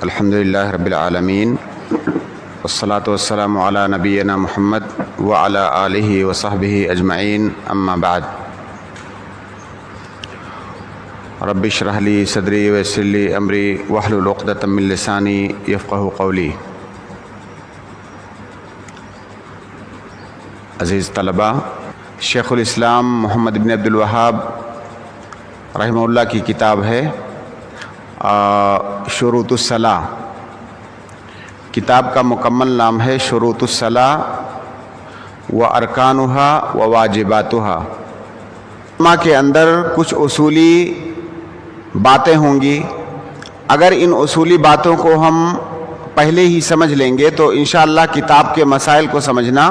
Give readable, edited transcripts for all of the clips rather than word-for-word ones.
الحمدللہ رب العالمین والصلاة والسلام علی نبینا محمد وعلی آلہ وصحبہ اجمعین اما بعد رب اشرح لی صدری ویسر لی امری واحلل عقدۃ من لسانی یفقہوا قولی۔ عزیز طلباء، شیخ الاسلام محمد بن عبد الوہاب رحمہ اللہ کی کتاب ہے شروط الصلاۃ۔ کتاب کا مکمل نام ہے شروط الصلاۃ و ارکانها و واجباتها۔ ماہ کے اندر کچھ اصولی باتیں ہوں گی، اگر ان اصولی باتوں کو ہم پہلے ہی سمجھ لیں گے تو انشاءاللہ کتاب کے مسائل کو سمجھنا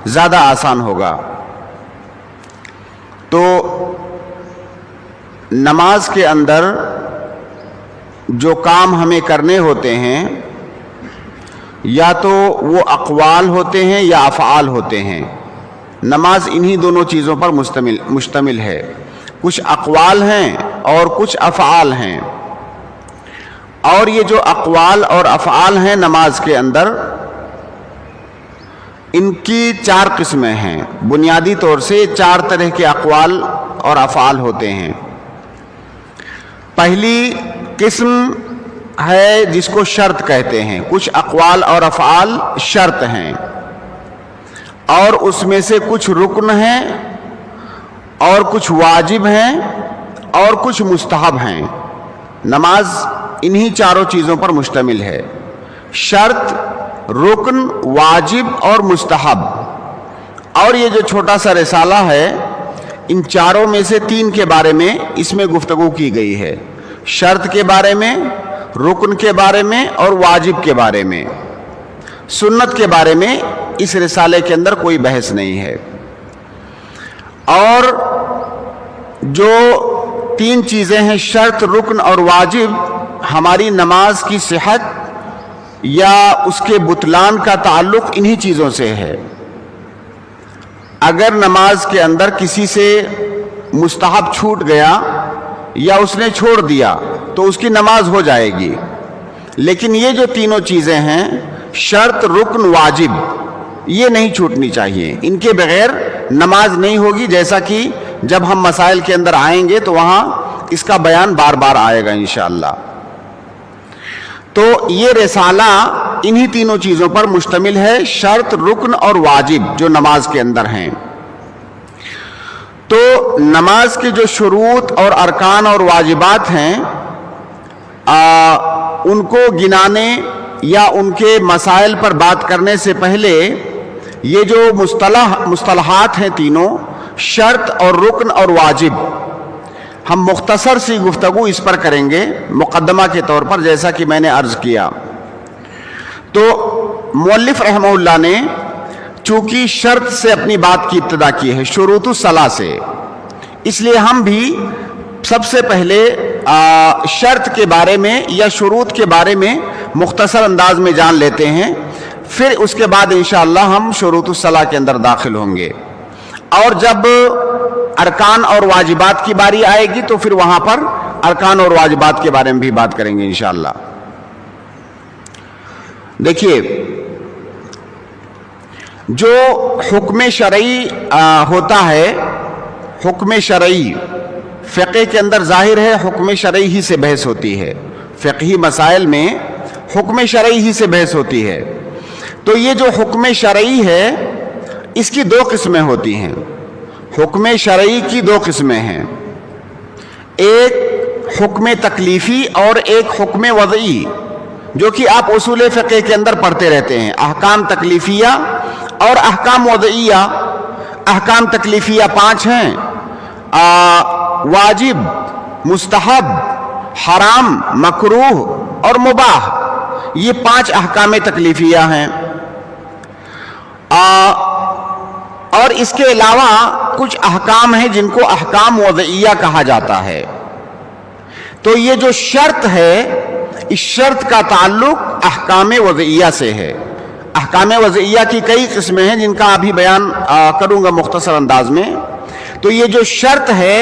زیادہ آسان ہوگا۔ تو نماز کے اندر جو کام ہمیں کرنے ہوتے ہیں یا تو وہ اقوال ہوتے ہیں یا افعال ہوتے ہیں۔ نماز انہی دونوں چیزوں پر مشتمل ہے، کچھ اقوال ہیں اور کچھ افعال ہیں۔ اور یہ جو اقوال اور افعال ہیں نماز کے اندر، ان کی 4 قسمیں ہیں۔ بنیادی طور سے 4 طرح کے اقوال اور افعال ہوتے ہیں۔ پہلی قسم ہے جس کو شرط کہتے ہیں، کچھ اقوال اور افعال شرط ہیں اور اس میں سے کچھ رکن ہیں اور کچھ واجب ہیں اور کچھ مستحب ہیں۔ نماز انہی 4 چیزوں پر مشتمل ہے، شرط، رکن، واجب اور مستحب۔ اور یہ جو چھوٹا سا رسالہ ہے، ان 4 میں سے 3 کے بارے میں اس میں گفتگو کی گئی ہے، شرط کے بارے میں، رکن کے بارے میں اور واجب کے بارے میں۔ سنت کے بارے میں اس رسالے کے اندر کوئی بحث نہیں ہے۔ اور جو 3 چیزیں ہیں، شرط، رکن اور واجب، ہماری نماز کی صحت یا اس کے بطلان کا تعلق انہی چیزوں سے ہے۔ اگر نماز کے اندر کسی سے مستحب چھوٹ گیا یا اس نے چھوڑ دیا تو اس کی نماز ہو جائے گی، لیکن یہ جو تینوں چیزیں ہیں، شرط، رکن، واجب، یہ نہیں چھوٹنی چاہیے، ان کے بغیر نماز نہیں ہوگی، جیسا کہ جب ہم مسائل کے اندر آئیں گے تو وہاں اس کا بیان بار بار آئے گا انشاءاللہ۔ تو یہ رسالہ انہی تینوں چیزوں پر مشتمل ہے، شرط، رکن اور واجب، جو نماز کے اندر ہیں۔ تو نماز کے جو شروط اور ارکان اور واجبات ہیں، ان کو گنانے یا ان کے مسائل پر بات کرنے سے پہلے یہ جو مصطلحات ہیں تینوں، شرط اور رکن اور واجب، ہم مختصر سی گفتگو اس پر کریں گے مقدمہ کے طور پر، جیسا کہ میں نے عرض کیا۔ تو مؤلف رحمہ اللہ نے چونکہ شرط سے اپنی بات کی ابتدا کی ہے، شروط الصلاۃ سے، اس لیے ہم بھی سب سے پہلے شرط کے بارے میں یا شروط کے بارے میں مختصر انداز میں جان لیتے ہیں، پھر اس کے بعد انشاءاللہ ہم شروط الصلاۃ کے اندر داخل ہوں گے۔ اور جب ارکان اور واجبات کی باری آئے گی تو پھر وہاں پر ارکان اور واجبات کے بارے میں بھی بات کریں گے انشاءاللہ۔ دیکھیے، جو حکم شرعی ہوتا ہے، حکم شرعی فقہ کے اندر ظاہر ہے، حکم شرعی ہی سے بحث ہوتی ہے، فقہی مسائل میں حکم شرعی ہی سے بحث ہوتی ہے۔ تو یہ جو حکم شرعی ہے، اس کی 2 قسمیں ہوتی ہیں۔ حکم شرعی کی 2 قسمیں ہیں، ایک حکم تکلیفی اور ایک حکم وضعی، جو کہ آپ اصول فقہ کے اندر پڑھتے رہتے ہیں، احکام تکلیفیہ اور احکام وضعیہ۔ احکام تکلیفیہ 5 ہیں، واجب، مستحب، حرام، مکروہ اور مباح، یہ 5 احکام تکلیفیہ ہیں۔ اور اس کے علاوہ کچھ احکام ہیں جن کو احکام وضعیہ کہا جاتا ہے۔ تو یہ جو شرط ہے، اس شرط کا تعلق احکام وضعیہ سے ہے۔ احکام وضعیہ کی کئی قسمیں ہیں جن کا ابھی بیان کروں گا مختصر انداز میں۔ تو یہ جو شرط ہے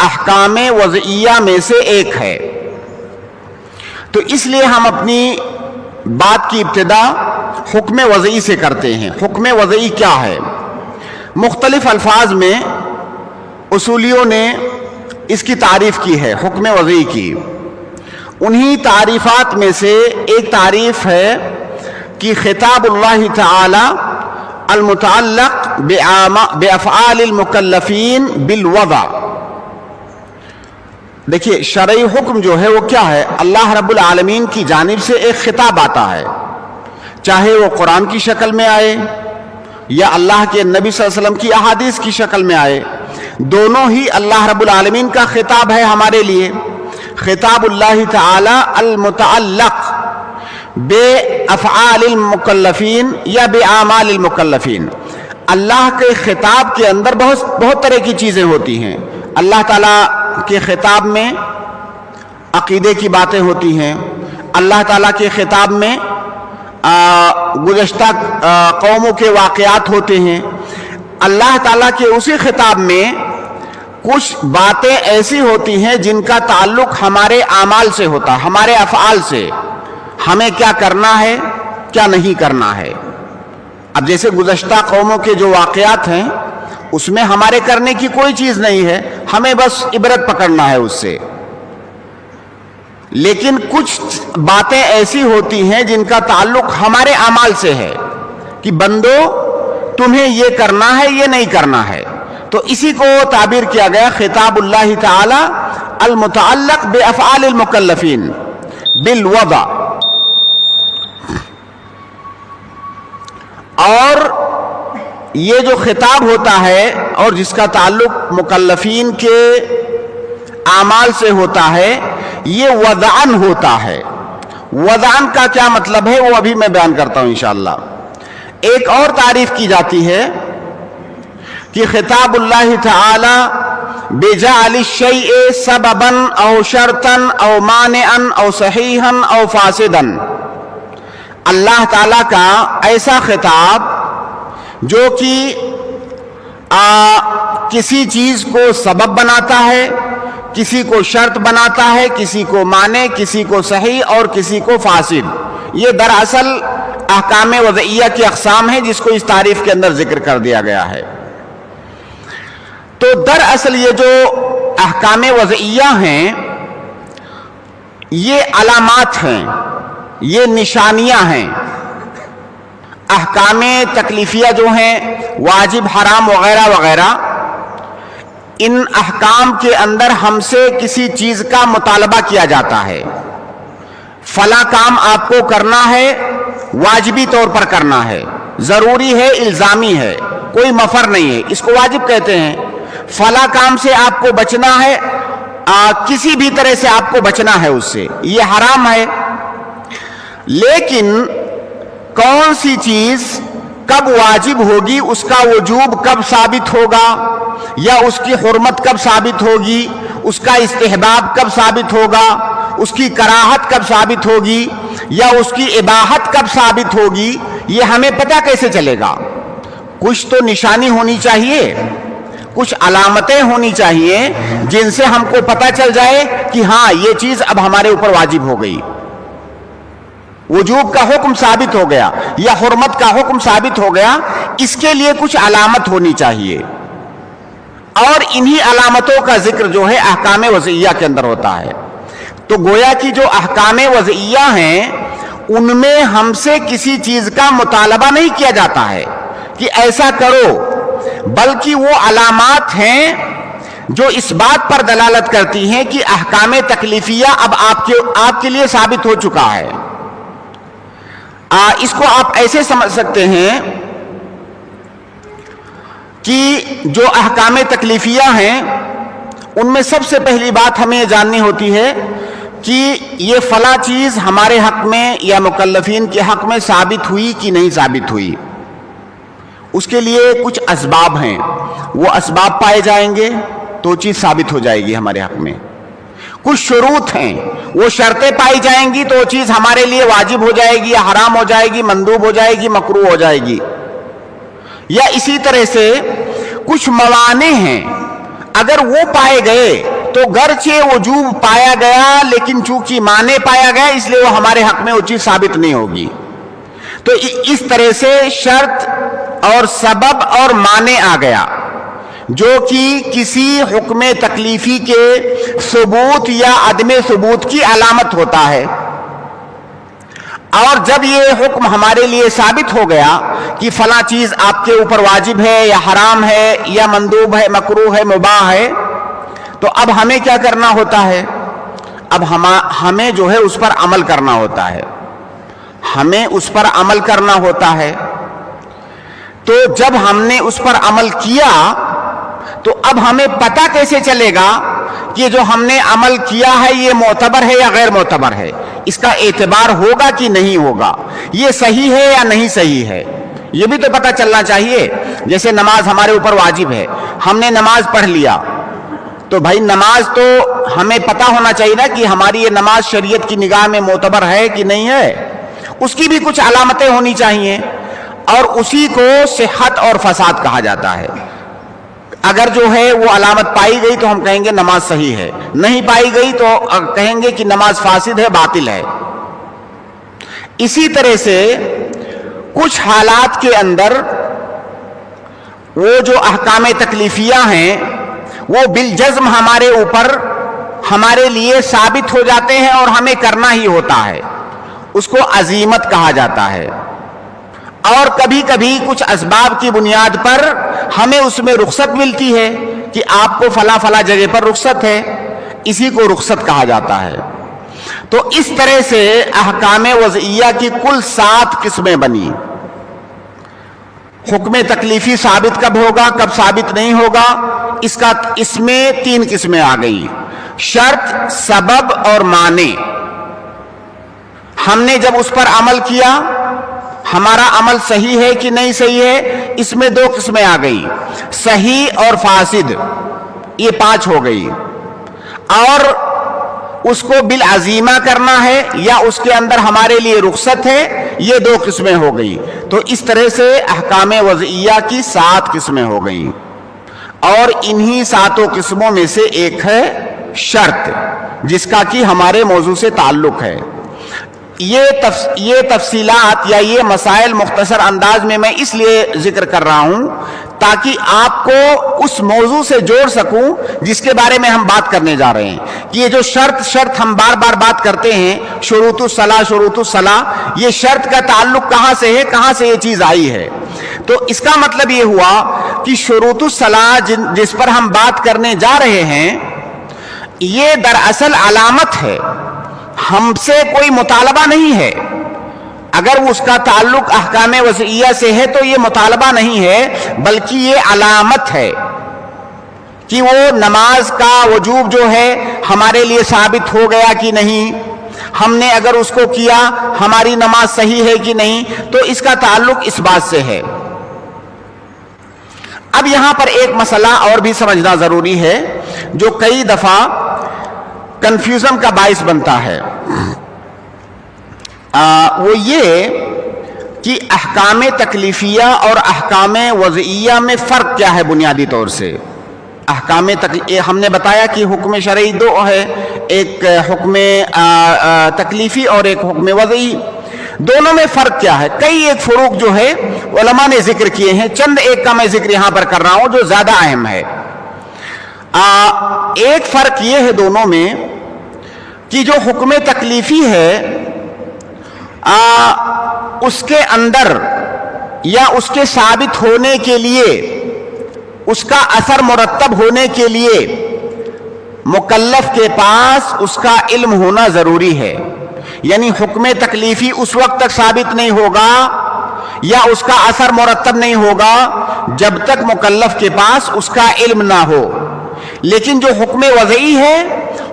احکام وضعیہ میں سے ایک ہے۔ تو اس لیے ہم اپنی بات کی ابتدا حکم وضعی سے کرتے ہیں۔ حکم وضعی کیا ہے؟ مختلف الفاظ میں اصولیوں نے اس کی تعریف کی ہے، حکم وضعی کی۔ انہی تعریفات میں سے ایک تعریف ہے کہ خطاب اللہ تعالی المتعلق بافعال المکلفین بالوضع۔ دیکھیے شرعی حکم جو ہے وہ کیا ہے؟ اللہ رب العالمین کی جانب سے ایک خطاب آتا ہے، چاہے وہ قرآن کی شکل میں آئے یا اللہ کے نبی صلی اللہ علیہ وسلم کی احادیث کی شکل میں آئے، دونوں ہی اللہ رب العالمین کا خطاب ہے ہمارے لیے۔ خطاب اللہ تعالی المتعلق بافعال المکلفین یا باعمال المکلفین۔ اللہ کے خطاب کے اندر بہت طرح کی چیزیں ہوتی ہیں۔ اللہ تعالیٰ کے خطاب میں عقیدے کی باتیں ہوتی ہیں، اللہ تعالیٰ کے خطاب میں گزشتہ قوموں کے واقعات ہوتے ہیں، اللہ تعالیٰ کے اسی خطاب میں کچھ باتیں ایسی ہوتی ہیں جن کا تعلق ہمارے اعمال سے ہوتا ہے، ہمارے افعال سے، ہمیں کیا کرنا ہے کیا نہیں کرنا ہے۔ اب جیسے گزشتہ قوموں کے جو واقعات ہیں اس میں ہمارے کرنے کی کوئی چیز نہیں ہے، ہمیں بس عبرت پکڑنا ہے اس سے، لیکن کچھ باتیں ایسی ہوتی ہیں جن کا تعلق ہمارے اعمال سے ہے کہ بندو تمہیں یہ کرنا ہے یہ نہیں کرنا ہے، تو اسی کو تعبیر کیا گیا خطاب اللہ تعالی المتعلق بافعال المکلفین بالوضع۔ اور یہ جو خطاب ہوتا ہے اور جس کا تعلق مکلفین کے اعمال سے ہوتا ہے یہ وضعن ہوتا ہے۔ وضعن کا کیا مطلب ہے وہ ابھی میں بیان کرتا ہوں انشاءاللہ۔ ایک اور تعریف کی جاتی ہے کہ خطاب اللہ تعالی بجعل الشیء سببا او شرطا او مانعا او صحیحا او فاسدا۔ اللہ تعالیٰ کا ایسا خطاب جو کہ کسی چیز کو سبب بناتا ہے، کسی کو شرط بناتا ہے، کسی کو مانع، کسی کو صحیح اور کسی کو فاسد۔ یہ دراصل احکام وضعیہ کی اقسام ہیں جس کو اس تعریف کے اندر ذکر کر دیا گیا ہے۔ تو دراصل یہ جو احکام وضعیہ ہیں یہ علامات ہیں، یہ نشانیاں ہیں۔ احکام تکلیفیہ جو ہیں واجب حرام وغیرہ وغیرہ، ان احکام کے اندر ہم سے کسی چیز کا مطالبہ کیا جاتا ہے، فلاں کام آپ کو کرنا ہے، واجبی طور پر کرنا ہے، ضروری ہے، الزامی ہے، کوئی مفر نہیں ہے، اس کو واجب کہتے ہیں۔ فلاں کام سے آپ کو بچنا ہے، کسی بھی طرح سے آپ کو بچنا ہے اس سے، یہ حرام ہے۔ لیکن کون سی چیز کب واجب ہوگی، اس کا وجوب کب ثابت ہوگا، یا اس کی حرمت کب ثابت ہوگی، اس کا استحباب کب ثابت ہوگا، اس کی کراہت کب ثابت ہوگی، یا اس کی اباحت کب ثابت ہوگی، یہ ہمیں پتہ کیسے چلے گا؟ کچھ تو نشانی ہونی چاہیے، کچھ علامتیں ہونی چاہیے جن سے ہم کو پتہ چل جائے کہ ہاں یہ چیز اب ہمارے اوپر واجب ہو گئی، وجوب کا حکم ثابت ہو گیا یا حرمت کا حکم ثابت ہو گیا، اس کے لیے کچھ علامت ہونی چاہیے۔ اور انہی علامتوں کا ذکر جو ہے احکام وضعیہ کے اندر ہوتا ہے۔ تو گویا کہ جو احکام وضعیہ ہیں ان میں ہم سے کسی چیز کا مطالبہ نہیں کیا جاتا ہے کہ ایسا کرو، بلکہ وہ علامات ہیں جو اس بات پر دلالت کرتی ہیں کہ احکام تکلیفیہ اب آپ کے لیے ثابت ہو چکا ہے۔ اس کو آپ ایسے سمجھ سکتے ہیں کہ جو احکام تکلیفیہ ہیں ان میں سب سے پہلی بات ہمیں یہ جاننی ہوتی ہے کہ یہ فلاں چیز ہمارے حق میں یا مکلفین کے حق میں ثابت ہوئی کہ نہیں ثابت ہوئی۔ اس کے لیے کچھ اسباب ہیں، وہ اسباب پائے جائیں گے تو چیز ثابت ہو جائے گی ہمارے حق میں۔ کچھ شروط ہیں، وہ شرطیں پائی جائیں گی تو وہ چیز ہمارے لیے واجب ہو جائے گی یا حرام ہو جائے گی، مندوب ہو جائے گی، مکروہ ہو جائے گی۔ یا اسی طرح سے کچھ موانع ہیں، اگر وہ پائے گئے تو گرچہ وجوب پایا گیا لیکن چونکہ معنی پایا گیا اس لیے وہ ہمارے حق میں وہ چیز ثابت نہیں ہوگی. تو اس طرح سے شرط اور سبب اور معنی آ گیا جو کہ کسی حکم تکلیفی کے ثبوت یا عدم ثبوت کی علامت ہوتا ہے. اور جب یہ حکم ہمارے لیے ثابت ہو گیا کہ فلاں چیز آپ کے اوپر واجب ہے یا حرام ہے یا مندوب ہے، مکروہ ہے، مباح ہے، تو اب ہمیں کیا کرنا ہوتا ہے؟ اب ہمیں جو ہے اس پر عمل کرنا ہوتا ہے. ہمیں اس پر عمل کرنا ہوتا ہے. تو جب ہم نے اس پر عمل کیا تو اب ہمیں پتہ کیسے چلے گا کہ جو ہم نے عمل کیا ہے یہ معتبر ہے یا غیر معتبر ہے؟ اس کا اعتبار ہوگا کہ نہیں ہوگا؟ یہ صحیح ہے یا نہیں صحیح ہے؟ یہ بھی تو پتہ چلنا چاہیے. جیسے نماز ہمارے اوپر واجب ہے، ہم نے نماز پڑھ لیا تو بھائی نماز تو ہمیں پتہ ہونا چاہیے نا کہ ہماری یہ نماز شریعت کی نگاہ میں معتبر ہے کہ نہیں ہے. اس کی بھی کچھ علامتیں ہونی چاہیے اور اسی کو صحت اور فساد کہا جاتا ہے. اگر جو ہے وہ علامت پائی گئی تو ہم کہیں گے نماز صحیح ہے، نہیں پائی گئی تو کہیں گے کہ نماز فاسد ہے، باطل ہے. اسی طرح سے کچھ حالات کے اندر وہ جو احکام تکلیفیہ ہیں وہ بالجزم ہمارے اوپر ہمارے لیے ثابت ہو جاتے ہیں اور ہمیں کرنا ہی ہوتا ہے. اس کو عزیمت کہا جاتا ہے. اور کبھی کبھی کچھ اسباب کی بنیاد پر ہمیں اس میں رخصت ملتی ہے کہ آپ کو فلاں فلاں جگہ پر رخصت ہے، اسی کو رخصت کہا جاتا ہے. تو اس طرح سے احکام وضعیہ کی کل 7 قسمیں بنی. حکم تکلیفی ثابت کب ہوگا، کب ثابت نہیں ہوگا، اس میں 3 قسمیں آ گئی: شرط، سبب اور معنی. ہم نے جب اس پر عمل کیا ہمارا عمل صحیح ہے کہ نہیں صحیح ہے، اس میں 2 قسمیں آ گئی: صحیح اور فاسد. یہ 5 ہو گئی. اور اس کو بالعزیمہ کرنا ہے یا اس کے اندر ہمارے لیے رخصت ہے، یہ 2 قسمیں ہو گئی. تو اس طرح سے احکام وضعیہ کی 7 قسمیں ہو گئیں. اور انہی 7 قسموں میں سے ایک ہے شرط، جس کا کہ ہمارے موضوع سے تعلق ہے. یہ تفصیلات یا یہ مسائل مختصر انداز میں اس لیے ذکر کر رہا ہوں تاکہ آپ کو اس موضوع سے جوڑ سکوں جس کے بارے میں ہم بات کرنے جا رہے ہیں. کہ یہ جو شرط ہم بار بار بات کرتے ہیں، شروط الصلاح، یہ شرط کا تعلق کہاں سے ہے، کہاں سے یہ چیز آئی ہے؟ تو اس کا مطلب یہ ہوا کہ شروط الصلاح جس پر ہم بات کرنے جا رہے ہیں یہ دراصل علامت ہے، ہم سے کوئی مطالبہ نہیں ہے. اگر اس کا تعلق احکام وضعیہ سے ہے تو یہ مطالبہ نہیں ہے بلکہ یہ علامت ہے کہ وہ نماز کا وجوب جو ہے ہمارے لیے ثابت ہو گیا کہ نہیں، ہم نے اگر اس کو کیا ہماری نماز صحیح ہے کہ نہیں. تو اس کا تعلق اس بات سے ہے. اب یہاں پر ایک مسئلہ اور بھی سمجھنا ضروری ہے جو کئی دفعہ کنفیوژن کا باعث بنتا ہے. وہ یہ کہ احکام تکلیفیہ اور احکام وضعیہ میں فرق کیا ہے بنیادی طور سے. ہم نے بتایا کہ حکم شرعی 2 ہے، ایک حکم تکلیفی اور ایک حکم وضعی. دونوں میں فرق کیا ہے؟ کئی ایک فروق جو ہے علماء نے ذکر کیے ہیں، چند ایک کا میں ذکر یہاں پر کر رہا ہوں جو زیادہ اہم ہے. ایک فرق یہ ہے دونوں میں کہ جو حکم تکلیفی ہے اس کے اندر یا اس کے ثابت ہونے کے لیے، اس کا اثر مرتب ہونے کے لیے مکلف کے پاس اس کا علم ہونا ضروری ہے. یعنی حکم تکلیفی اس وقت تک ثابت نہیں ہوگا یا اس کا اثر مرتب نہیں ہوگا جب تک مکلف کے پاس اس کا علم نہ ہو. لیکن جو حکم وضعی ہے،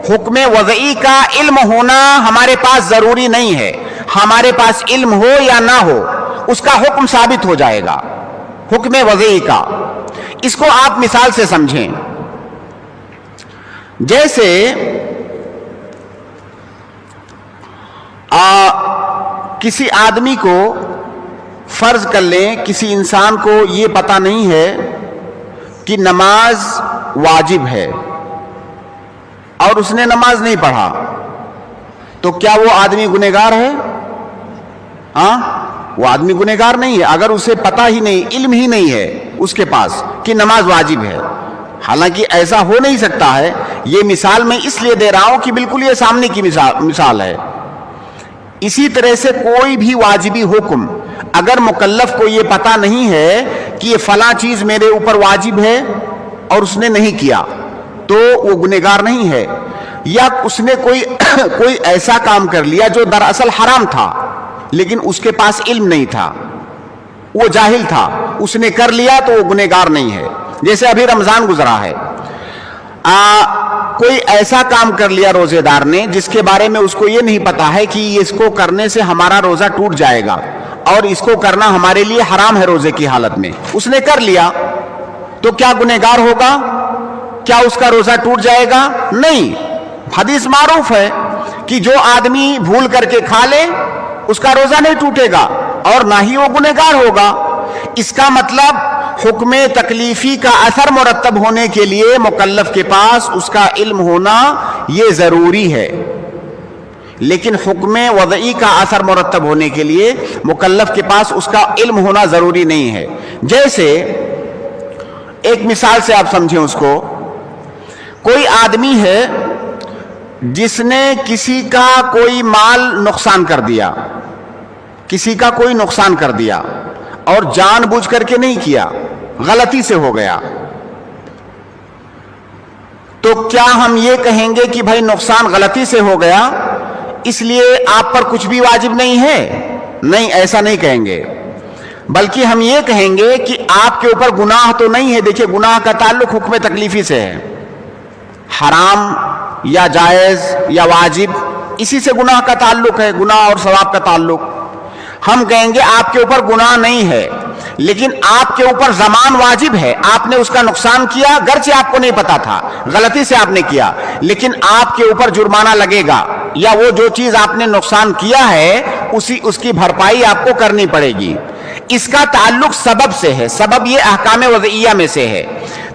حکم وضعی کا علم ہونا ہمارے پاس ضروری نہیں ہے. ہمارے پاس علم ہو یا نہ ہو اس کا حکم ثابت ہو جائے گا حکم وضعی کا. اس کو آپ مثال سے سمجھیں. جیسے کسی آدمی کو فرض کر لیں، کسی انسان کو یہ پتہ نہیں ہے کہ نماز واجب ہے، اور اس نے نماز نہیں پڑھا تو کیا وہ آدمی گنہگار ہے؟ وہ آدمی گنہگار نہیں ہے اگر اسے پتہ ہی نہیں، علم ہی نہیں ہے اس کے پاس کہ نماز واجب ہے۔ حالانکہ ایسا ہو نہیں سکتا ہے، یہ مثال میں اس لیے دے رہا ہوں کہ بالکل یہ سامنے کی مثال ہے۔ اسی طرح سے کوئی بھی واجبی حکم اگر مکلف کو یہ پتہ نہیں ہے کہ یہ فلاں چیز میرے اوپر واجب ہے اور اس نے نہیں کیا تو وہ گنہگار نہیں ہے، یا اس نے کوئی ایسا کام کر لیا جو دراصل حرام تھا لیکن اس کے پاس علم نہیں تھا، وہ جاہل تھا، اس نے کر لیا تو وہ گنہگار نہیں ہے۔ جیسے ابھی رمضان گزرا ہے، کوئی ایسا کام کر لیا روزے دار نے جس کے بارے میں اس کو یہ نہیں پتا ہے کہ اس کو کرنے سے ہمارا روزہ ٹوٹ جائے گا اور اس کو کرنا ہمارے لیے حرام ہے روزے کی حالت میں، اس نے کر لیا تو کیا گنہگار ہوگا؟ کیا اس کا روزہ ٹوٹ جائے گا؟ نہیں۔ حدیث معروف ہے کہ جو آدمی بھول کر کے کھا لے اس کا روزہ نہیں ٹوٹے گا اور نہ ہی وہ گنہگار ہوگا۔ اس کا مطلب حکم تکلیفی کا اثر مرتب ہونے کے لیے مکلف کے پاس اس کا علم ہونا یہ ضروری ہے، لیکن حکم وضعی کا اثر مرتب ہونے کے لیے مکلف کے پاس اس کا علم ہونا ضروری نہیں ہے۔ جیسے ایک مثال سے آپ سمجھیں اس کو، کوئی آدمی ہے جس نے کسی کا کوئی مال نقصان کر دیا، کسی کا کوئی نقصان کر دیا اور جان بوجھ کر کے نہیں کیا، غلطی سے ہو گیا، تو کیا ہم یہ کہیں گے کہ بھائی نقصان غلطی سے ہو گیا اس لیے آپ پر کچھ بھی واجب نہیں ہے؟ نہیں، ایسا نہیں کہیں گے، بلکہ ہم یہ کہیں گے کہ آپ کے اوپر گناہ تو نہیں ہے۔ دیکھیں، گناہ کا تعلق حکم تکلیفی سے ہے، حرام یا جائز یا واجب، اسی سے گناہ کا تعلق ہے، گناہ اور ثواب کا تعلق۔ ہم کہیں گے آپ کے اوپر گناہ نہیں ہے لیکن آپ کے اوپر ضمان واجب ہے، آپ نے اس کا نقصان کیا، گرچہ آپ کو نہیں پتا تھا، غلطی سے آپ نے کیا، لیکن آپ کے اوپر جرمانہ لگے گا، یا وہ جو چیز آپ نے نقصان کیا ہے اس کی بھرپائی آپ کو کرنی پڑے گی۔ اس کا تعلق سبب سے ہے، سبب یہ احکام وضعیہ میں سے ہے۔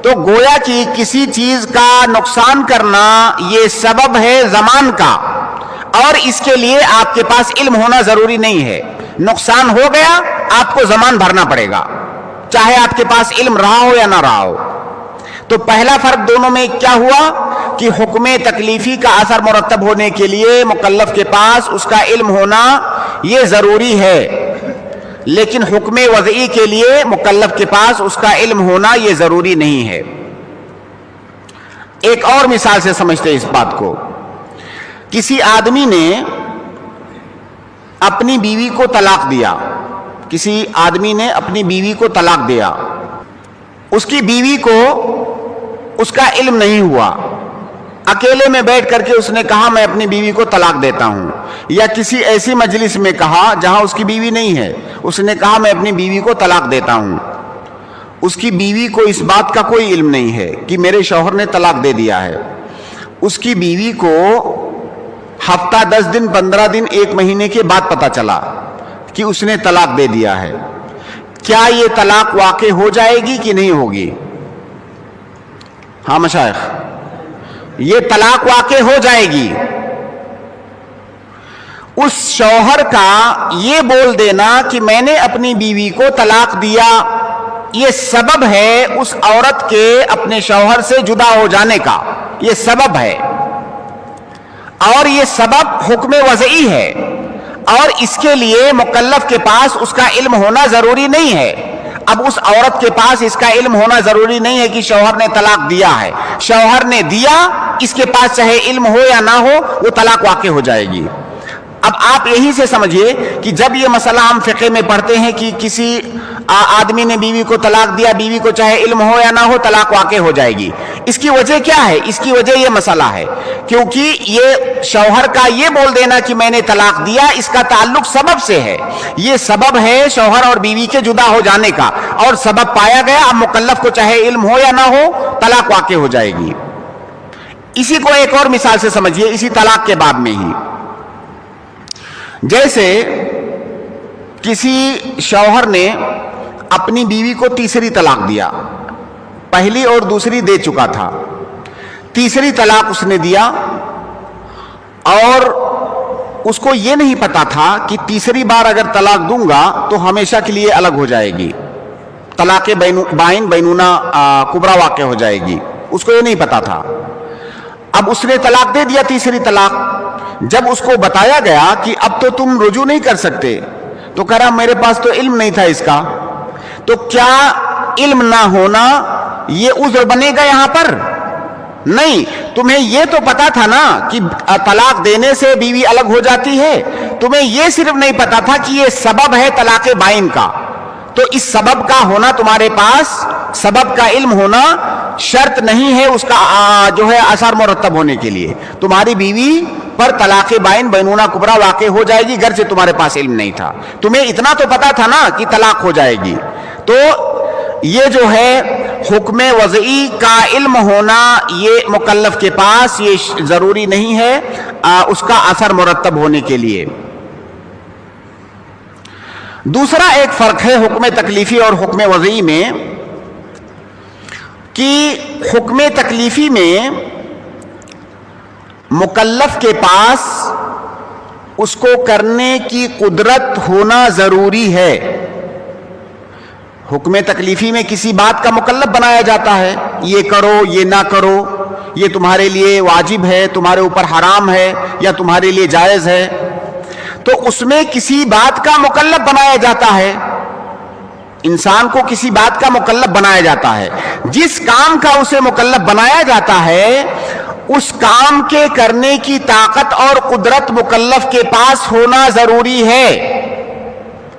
تو گویا کہ کسی چیز کا نقصان کرنا یہ سبب ہے ضمان کا، اور اس کے لیے آپ کے پاس علم ہونا ضروری نہیں ہے۔ نقصان ہو گیا، آپ کو ضمان بھرنا پڑے گا، چاہے آپ کے پاس علم رہا ہو یا نہ رہا ہو۔ تو پہلا فرق دونوں میں کیا ہوا کہ حکم تکلیفی کا اثر مرتب ہونے کے لیے مکلف کے پاس اس کا علم ہونا یہ ضروری ہے، لیکن حکم وضعی کے لیے مکلف کے پاس اس کا علم ہونا یہ ضروری نہیں ہے۔ ایک اور مثال سے سمجھتے اس بات کو، کسی آدمی نے اپنی بیوی کو طلاق دیا، کسی آدمی نے اپنی بیوی کو طلاق دیا، اس کی بیوی کو اس کا علم نہیں ہوا، اکیلے میں بیٹھ کر کے اس نے کہا میں اپنی بیوی کو طلاق دیتا ہوں، یا کسی ایسی مجلس میں کہا جہاں اس کی بیوی نہیں ہے، اس نے کہا میں اپنی بیوی کو طلاق دیتا ہوں۔ اس کی بیوی کو اس بات کا کوئی علم نہیں ہے کہ میرے شوہر نے طلاق دے دیا ہے۔ اس کی بیوی کو ہفتہ 10 دن 15 دن 1 مہینے کے بعد پتا چلا کہ اس نے طلاق دے دیا ہے۔ کیا یہ طلاق واقع ہو جائے گی کہ نہیں ہوگی؟ ہاں مشائخ، یہ طلاق واقع ہو جائے گی۔ اس شوہر کا یہ بول دینا کہ میں نے اپنی بیوی کو طلاق دیا، یہ سبب ہے اس عورت کے اپنے شوہر سے جدا ہو جانے کا، یہ سبب ہے، اور یہ سبب حکم وضعی ہے، اور اس کے لیے مکلف کے پاس اس کا علم ہونا ضروری نہیں ہے۔ اب اس عورت کے پاس اس کا علم ہونا ضروری نہیں ہے کہ شوہر نے طلاق دیا ہے، شوہر نے دیا، اس کے پاس چاہے علم ہو یا نہ ہو وہ طلاق واقع ہو جائے گی۔ اب آپ یہی سے سمجھیے کہ جب یہ مسئلہ ہم فقہ میں پڑھتے ہیں کہ کسی آدمی نے بیوی کو طلاق دیا، بیوی کو چاہے علم ہو یا نہ ہو طلاق واقع ہو جائے گی، اس کی وجہ کیا ہے؟ اس کی وجہ یہ مسئلہ ہے کیونکہ یہ شوہر کا یہ بول دینا کہ میں نے طلاق دیا، اس کا تعلق سبب سے ہے، یہ سبب ہے شوہر اور بیوی کے جدا ہو جانے کا، اور سبب پایا گیا، اب مکلف کو چاہے علم ہو یا نہ ہو طلاق واقع ہو جائے گی۔ اسی کو ایک اور مثال سے سمجھیے، اسی طلاق کے باب میں ہی، جیسے کسی شوہر نے اپنی بیوی کو تیسری طلاق دیا، پہلی اور دوسری دے چکا تھا، تیسری طلاق اس نے دیا اور اس کو یہ نہیں پتا تھا کہ تیسری بار اگر طلاق دوں گا تو ہمیشہ کے لیے الگ ہو جائے گی، طلاق بائن بینونہ کبریٰ واقع ہو جائے گی، اس کو یہ نہیں پتا تھا۔ اب اس نے طلاق دے دیا، تیسری طلاق۔ جب اس کو بتایا گیا کہ اب تو تم رجوع نہیں کر سکتے تو کہہ رہا میرے پاس تو علم نہیں تھا اس کا۔ تو کیا علم نہ ہونا یہ عذر بنے گا یہاں پر؟ نہیں، تمہیں یہ تو پتا تھا نا کہ طلاق دینے سے بیوی الگ ہو جاتی ہے، تمہیں یہ صرف نہیں پتا تھا کہ یہ سبب ہے طلاق بائن کا۔ تو اس سبب کا ہونا تمہارے پاس، سبب کا علم ہونا شرط نہیں ہے اس کا جو ہے اثر مرتب ہونے کے لیے۔ تمہاری بیوی پر طلاق بائن بینونہ کبریٰ واقع ہو جائے گی گرچہ تمہارے پاس علم نہیں تھا، تمہیں اتنا تو پتا تھا نا کہ طلاق ہو جائے گی۔ تو یہ جو ہے حکم وضعی کا علم ہونا یہ مکلف کے پاس یہ ضروری نہیں ہے اس کا اثر مرتب ہونے کے لیے۔ دوسرا ایک فرق ہے حکم تکلیفی اور حکم وضعی میں کہ حکم تکلیفی میں مکلف کے پاس اس کو کرنے کی قدرت ہونا ضروری ہے۔ حکم تکلیفی میں کسی بات کا مکلف بنایا جاتا ہے، یہ کرو یہ نہ کرو، یہ تمہارے لیے واجب ہے، تمہارے اوپر حرام ہے یا تمہارے لیے جائز ہے، تو اس میں کسی بات کا مکلف بنایا جاتا ہے، انسان کو کسی بات کا مکلف بنایا جاتا ہے۔ جس کام کا اسے مکلف بنایا جاتا ہے اس کام کے کرنے کی طاقت اور قدرت مکلف کے پاس ہونا ضروری ہے،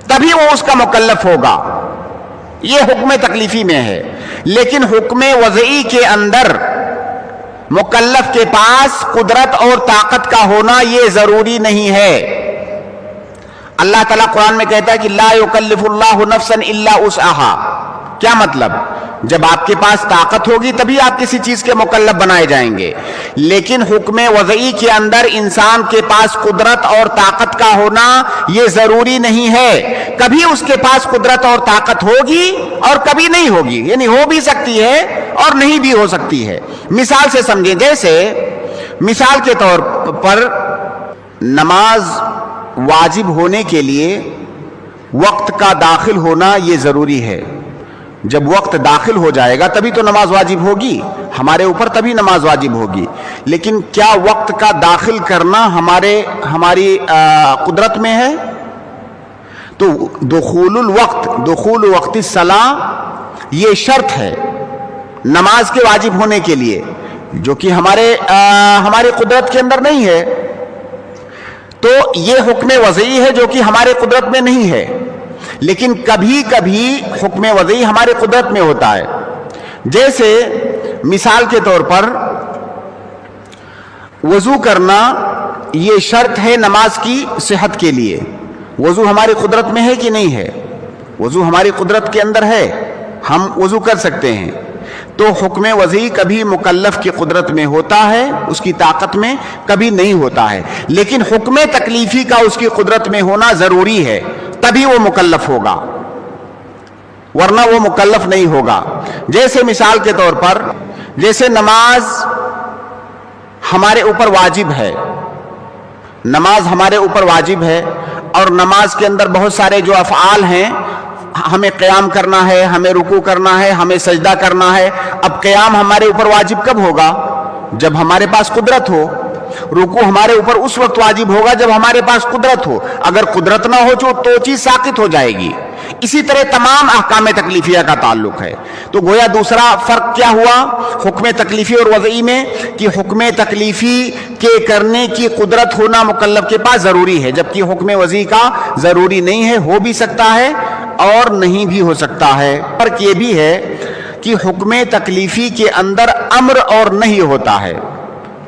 تبھی وہ اس کا مکلف ہوگا۔ یہ حکم تکلیفی میں ہے۔ لیکن حکم وضعی کے اندر مکلف کے پاس قدرت اور طاقت کا ہونا یہ ضروری نہیں ہے۔ اللہ تعالیٰ قرآن میں کہتا ہے کہ لا یکلف اللہ نفسا الا وسعہا۔ کیا مطلب؟ جب آپ کے پاس طاقت ہوگی تبھی آپ کسی چیز کے مکلف بنائے جائیں گے، لیکن حکم وضعی کے اندر انسان کے پاس قدرت اور طاقت کا ہونا یہ ضروری نہیں ہے۔ کبھی اس کے پاس قدرت اور طاقت ہوگی اور کبھی نہیں ہوگی، یعنی ہو بھی سکتی ہے اور نہیں بھی ہو سکتی ہے۔ مثال سے سمجھیں، جیسے مثال کے طور پر نماز واجب ہونے کے لیے وقت کا داخل ہونا یہ ضروری ہے۔ جب وقت داخل ہو جائے گا تبھی تو نماز واجب ہوگی، ہمارے اوپر تبھی نماز واجب ہوگی۔ لیکن کیا وقت کا داخل کرنا ہماری قدرت میں ہے؟ تو دخول وقت الصلاۃ یہ شرط ہے نماز کے واجب ہونے کے لیے، جو کہ ہمارے قدرت کے اندر نہیں ہے۔ تو یہ حکم وضعی ہے جو کہ ہمارے قدرت میں نہیں ہے، لیکن کبھی کبھی حکم وضعی ہمارے قدرت میں ہوتا ہے۔ جیسے مثال کے طور پر وضو کرنا یہ شرط ہے نماز کی صحت کے لیے۔ وضو ہماری قدرت میں ہے کہ نہیں ہے؟ وضو ہماری قدرت کے اندر ہے، ہم وضو کر سکتے ہیں۔ تو حکم وضعی کبھی مکلف کی قدرت میں ہوتا ہے، اس کی طاقت میں، کبھی نہیں ہوتا ہے۔ لیکن حکم تکلیفی کا اس کی قدرت میں ہونا ضروری ہے، تبھی وہ مکلف ہوگا، ورنہ وہ مکلف نہیں ہوگا۔ جیسے مثال کے طور پر، جیسے نماز ہمارے اوپر واجب ہے، نماز ہمارے اوپر واجب ہے اور نماز کے اندر بہت سارے جو افعال ہیں، ہمیں قیام کرنا ہے، ہمیں رکوع کرنا ہے، ہمیں سجدہ کرنا ہے۔ اب قیام ہمارے اوپر واجب کب ہوگا؟ جب ہمارے پاس قدرت ہو۔ رکوع ہمارے اوپر اس وقت واجب ہوگا جب ہمارے پاس قدرت ہو، اگر قدرت نہ ہو تو چیز ساقط ہو جائے گی۔ اسی طرح تمام احکام تکلیفیہ کا تعلق ہے۔ تو گویا دوسرا فرق کیا ہوا حکم تکلیفی اور وضعی میں، کہ حکم تکلیفی کے کرنے کی قدرت ہونا مکلف کے پاس ضروری ہے، جبکہ حکم وضعی کا ضروری نہیں ہے، ہو بھی سکتا ہے اور نہیں بھی ہو سکتا ہے۔ فرق یہ بھی ہے کہ حکم تکلیفی کے اندر امر اور نہیں ہوتا ہے،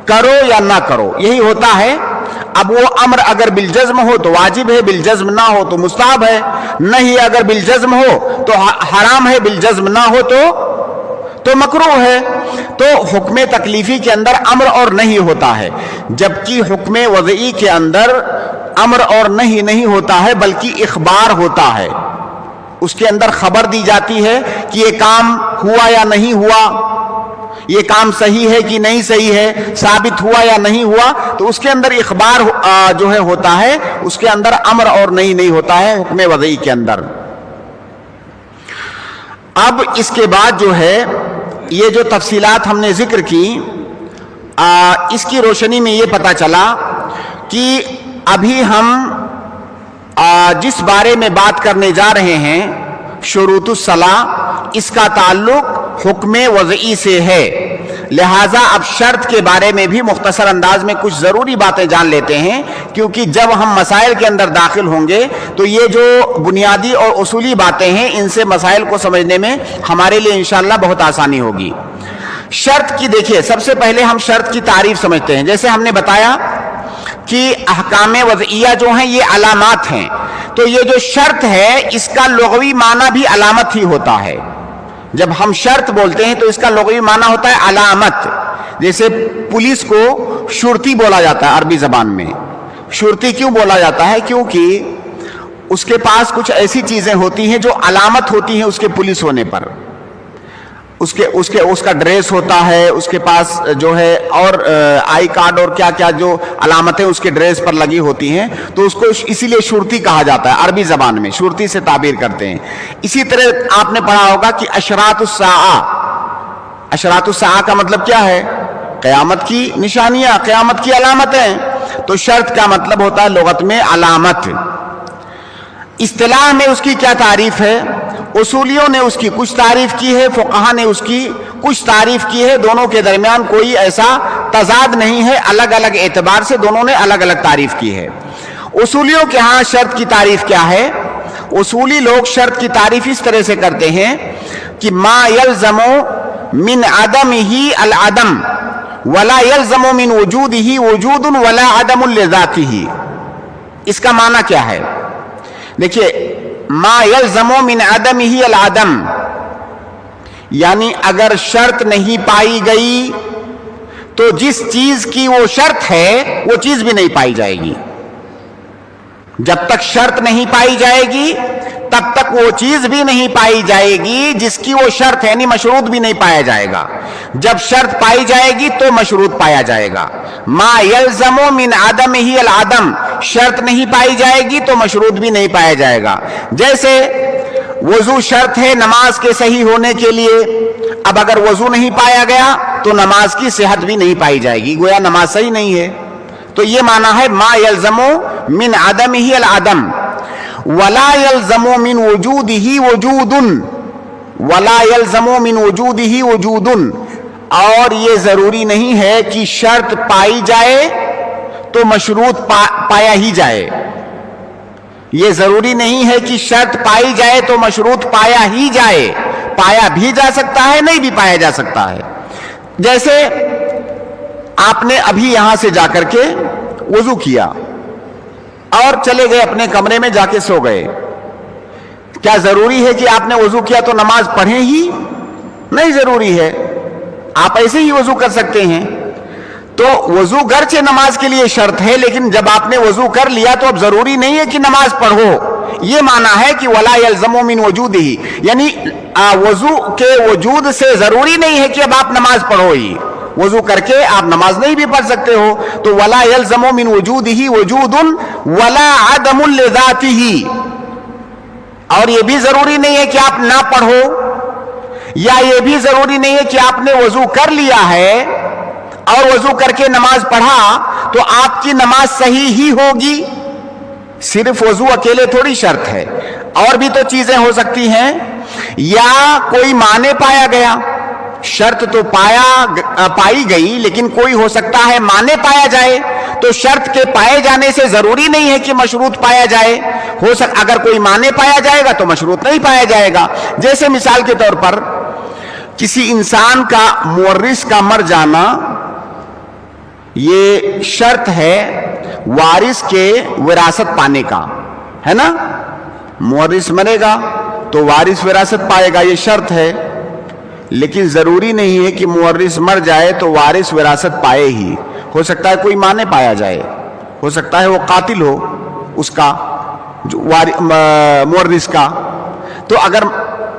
کرو یا نہ کرو یہی ہوتا ہے۔ اب وہ امر اگر بالجزم ہو تو واجب ہے، بالجزم نہ ہو تو مستحب ہے، نہیں اگر بالجزم ہو تو حرام ہے، بالجزم نہ ہو تو مکروہ ہے۔ تو حکم تکلیفی کے اندر امر اور نہیں ہوتا ہے، جبکہ حکم وضعی کے اندر امر اور نہیں ہوتا ہے، بلکہ اخبار ہوتا ہے۔ اس کے اندر خبر دی جاتی ہے کہ یہ کام ہوا یا نہیں ہوا، یہ کام صحیح ہے کہ نہیں صحیح ہے، ثابت ہوا یا نہیں ہوا، تو اس کے اندر اخبار جو ہے ہوتا ہے، اس کے اندر امر اور نہیں ہوتا ہے حکم وضعی کے اندر۔ اب اس کے بعد جو ہے یہ جو تفصیلات ہم نے ذکر کی، اس کی روشنی میں یہ پتہ چلا کہ ابھی ہم جس بارے میں بات کرنے جا رہے ہیں شروط الصلاۃ، اس کا تعلق حکم وضعی سے ہے، لہٰذا اب شرط کے بارے میں بھی مختصر انداز میں کچھ ضروری باتیں جان لیتے ہیں، کیونکہ جب ہم مسائل کے اندر داخل ہوں گے تو یہ جو بنیادی اور اصولی باتیں ہیں ان سے مسائل کو سمجھنے میں ہمارے لیے انشاءاللہ بہت آسانی ہوگی۔ شرط کی دیکھیے، سب سے پہلے ہم شرط کی تعریف سمجھتے ہیں۔ جیسے ہم نے بتایا کہ احکام وضعیہ جو ہیں یہ علامات ہیں، تو یہ جو شرط ہے اس کا لغوی معنی بھی علامت ہی ہوتا ہے۔ جب ہم شرط بولتے ہیں تو اس کا لغوی معنی ہوتا ہے علامت۔ جیسے پولیس کو شرطی بولا جاتا ہے عربی زبان میں۔ شرطی کیوں بولا جاتا ہے؟ کیونکہ اس کے پاس کچھ ایسی چیزیں ہوتی ہیں جو علامت ہوتی ہیں اس کے پولیس ہونے پر۔ اس کا ڈریس ہوتا ہے، اس کے پاس جو ہے اور آئی کارڈ اور کیا کیا جو علامتیں اس کے ڈریس پر لگی ہوتی ہیں، تو اس کو اسی لیے شرطی کہا جاتا ہے عربی زبان میں، شرطی سے تعبیر کرتے ہیں۔ اسی طرح آپ نے پڑھا ہوگا کہ اشراط الساعہ، اشراط الساعہ کا مطلب کیا ہے؟ قیامت کی نشانیاں، قیامت کی علامتیں۔ تو شرط کا مطلب ہوتا ہے لغت میں علامت۔ اصطلاح میں اس کی کیا تعریف ہے؟ اصولیوں نے اس کی کچھ تعریف کی ہے، فقہا نے اس کی کچھ تعریف کی ہے، دونوں کے درمیان کوئی ایسا تضاد نہیں ہے، الگ الگ اعتبار سے دونوں نے الگ الگ تعریف کی ہے۔ اصولیوں کے ہاں شرط کی تعریف کیا ہے؟ اصولی لوگ شرط کی تعریف اس طرح سے کرتے ہیں کہ ما یلزم من عدمہ العدم ولا یلزم من وجودہ وجود ولا عدم لذاتہ۔ اس کا معنی کیا ہے؟ دیکھیے، ما یلزم من عدمہ العدم، یعنی اگر شرط نہیں پائی گئی تو جس چیز کی وہ شرط ہے وہ چیز بھی نہیں پائی جائے گی۔ جب تک شرط نہیں پائی جائے گی تب تک وہ چیز بھی نہیں پائی جائے گی جس کی وہ شرط ہے، یعنی مشروط بھی نہیں پایا جائے گا۔ جب شرط پائی جائے گی تو مشروط پایا جائے گا۔ ما یلزم من عدمہ العدم، شرط نہیں پائی جائے گی تو مشروط بھی نہیں پایا جائے گا۔ جیسے وضو شرط ہے نماز کے صحیح ہونے کے لیے، اب اگر وضو نہیں پایا گیا تو نماز کی صحت بھی نہیں پائی جائے گی، گویا نماز صحیح نہیں ہے۔ تو یہ معنی ہے ما یلزم من عدمہ العدم ولا یلزم من وجودہ وجود ولا یلزم من وجودہ وجود، اور یہ ضروری نہیں ہے کہ شرط پائی جائے تو مشروط پایا ہی جائے۔ یہ ضروری نہیں ہے کہ شرط پائی جائے تو مشروط پایا ہی جائے، پایا بھی جا سکتا ہے، نہیں بھی پایا جا سکتا ہے۔ جیسے آپ نے ابھی یہاں سے جا کر کے وضو کیا اور چلے گئے اپنے کمرے میں جا کے سو گئے، کیا ضروری ہے کہ آپ نے وضو کیا تو نماز پڑھیں ہی؟ نہیں ضروری ہے، آپ ایسے ہی وضو کر سکتے ہیں۔ تو وضو گرچہ نماز کے لیے شرط ہے، لیکن جب آپ نے وضو کر لیا تو اب ضروری نہیں ہے کہ نماز پڑھو۔ یہ معنی ہے کہ ولا یلزم من وجودہ، یعنی وضو کے وجود سے ضروری نہیں ہے کہ اب آپ نماز پڑھو ہی، وضو کر کے آپ نماز نہیں بھی پڑھ سکتے ہو۔ تو ولا یلزم من وجودہ وجود ولا عدم لذاتہ، اور یہ بھی ضروری نہیں ہے کہ آپ نہ پڑھو، یا یہ بھی ضروری نہیں ہے کہ آپ نے وضو کر لیا ہے اور وضو کر کے نماز پڑھا تو آپ کی نماز صحیح ہی ہوگی۔ صرف وضو اکیلے تھوڑی شرط ہے، اور بھی تو چیزیں ہو سکتی ہیں، یا کوئی معنی پایا گیا، شرط تو پائی گئی لیکن کوئی ہو سکتا ہے معنی پایا جائے، تو شرط کے پائے جانے سے ضروری نہیں ہے کہ مشروط پایا جائے، اگر کوئی معنی پایا جائے گا تو مشروط نہیں پایا جائے گا۔ جیسے مثال کے طور پر کسی انسان کا مورث کا مر جانا یہ شرط ہے وارث کے وراثت پانے کا، ہے نا؟ مورث مرے گا تو وارث وراثت پائے گا، یہ شرط ہے، لیکن ضروری نہیں ہے کہ مورث مر جائے تو وارث وراثت پائے ہی، ہو سکتا ہے کوئی معنی پایا جائے، ہو سکتا ہے وہ قاتل ہو اس کا مورث کا۔ تو اگر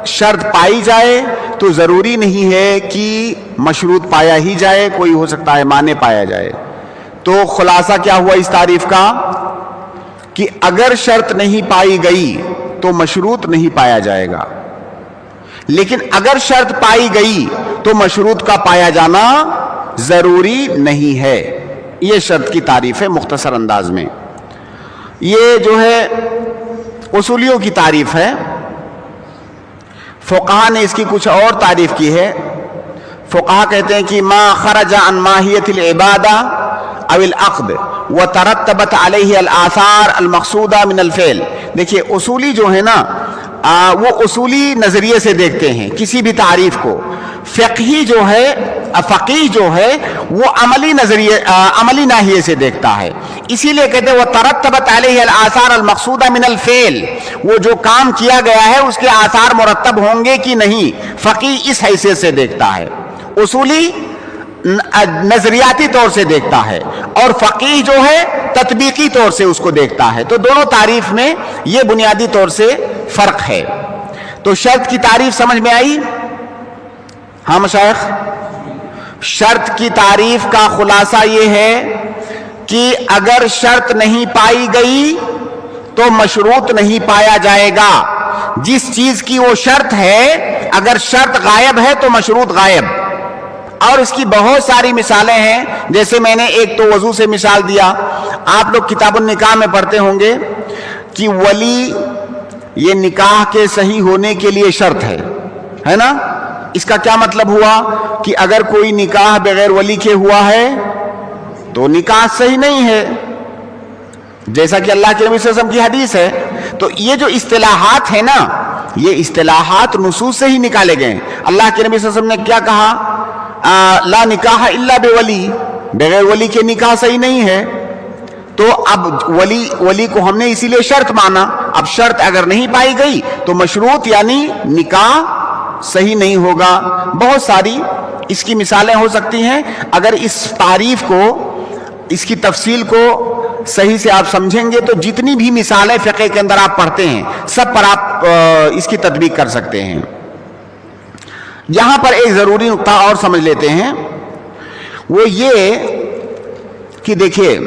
شرط پائی جائے تو ضروری نہیں ہے کہ مشروط پایا ہی جائے، کوئی ہو سکتا ہے مانع پایا جائے۔ تو خلاصہ کیا ہوا اس تعریف کا کہ اگر شرط نہیں پائی گئی تو مشروط نہیں پایا جائے گا، لیکن اگر شرط پائی گئی تو مشروط کا پایا جانا ضروری نہیں ہے۔ یہ شرط کی تعریف ہے مختصر انداز میں۔ یہ جو ہے اصولیوں کی تعریف ہے، فقہا نے اس کی کچھ اور تعریف کی ہے۔ فقہا کہتے ہیں کہ ما خرج عن ماہیت العبادہ او العقد وترتبت علیہ الآثار المقصودہ من الفعل۔ دیکھیے اصولی جو ہے نا وہ اصولی نظریے سے دیکھتے ہیں کسی بھی تعریف کو، فقہی جو ہے فقیہ جو ہے وہ عملی نظریے عملی ناحیے سے دیکھتا ہے۔ اسی لیے کہتے ہیں وہ ترتبت علیہ الآثار المقصودہ من الفعل، وہ جو کام کیا گیا ہے اس کے آثار مرتب ہوں گے کہ نہیں، فقیہ اس حیثیت سے دیکھتا ہے، اصولی نظریاتی طور سے دیکھتا ہے، اور فقیہ جو ہے تطبیقی طور سے اس کو دیکھتا ہے۔ تو دونوں تعریف میں یہ بنیادی طور سے فرق ہے۔ تو شرط کی تعریف سمجھ میں آئی؟ ہاں مشائخ، شرط کی تعریف کا خلاصہ یہ ہے کہ اگر شرط نہیں پائی گئی تو مشروط نہیں پایا جائے گا۔ جس چیز کی وہ شرط ہے اگر شرط غائب ہے تو مشروط غائب۔ اور اس کی بہت ساری مثالیں ہیں، جیسے میں نے ایک تو وضو سے مثال دیا، آپ لوگ کتاب النکاح میں پڑھتے ہوں گے کہ ولی یہ نکاح کے صحیح ہونے کے لیے شرط ہے نا۔ اس کا کیا مطلب ہوا کہ اگر کوئی نکاح بغیر ولی کے ہوا ہے تو نکاح صحیح نہیں ہے، جیسا کہ اللہ کے نبی صلی اللہ علیہ وسلم کی حدیث ہے۔ تو یہ جو اصطلاحات ہیں نا، یہ اصطلاحات نصوص سے ہی نکالے گئے ہیں۔ اللہ کے نبی صلی اللہ علیہ وسلم نے کیا کہا؟ لا نکاح الا بولی، بغیر ولی کے نکاح صحیح نہیں ہے۔ تو اب ولی کو ہم نے اسی لیے شرط مانا، اب شرط اگر نہیں پائی گئی تو مشروط یعنی نکاح صحیح نہیں ہوگا۔ بہت ساری اس کی مثالیں ہو سکتی ہیں۔ اگر اس تعریف کو، اس کی تفصیل کو صحیح سے آپ سمجھیں گے تو جتنی بھی مثالیں فقہ کے اندر آپ پڑھتے ہیں سب پر آپ اس کی تطبیق کر سکتے ہیں۔ یہاں پر ایک ضروری نقطہ اور سمجھ لیتے ہیں، وہ یہ کہ دیکھیے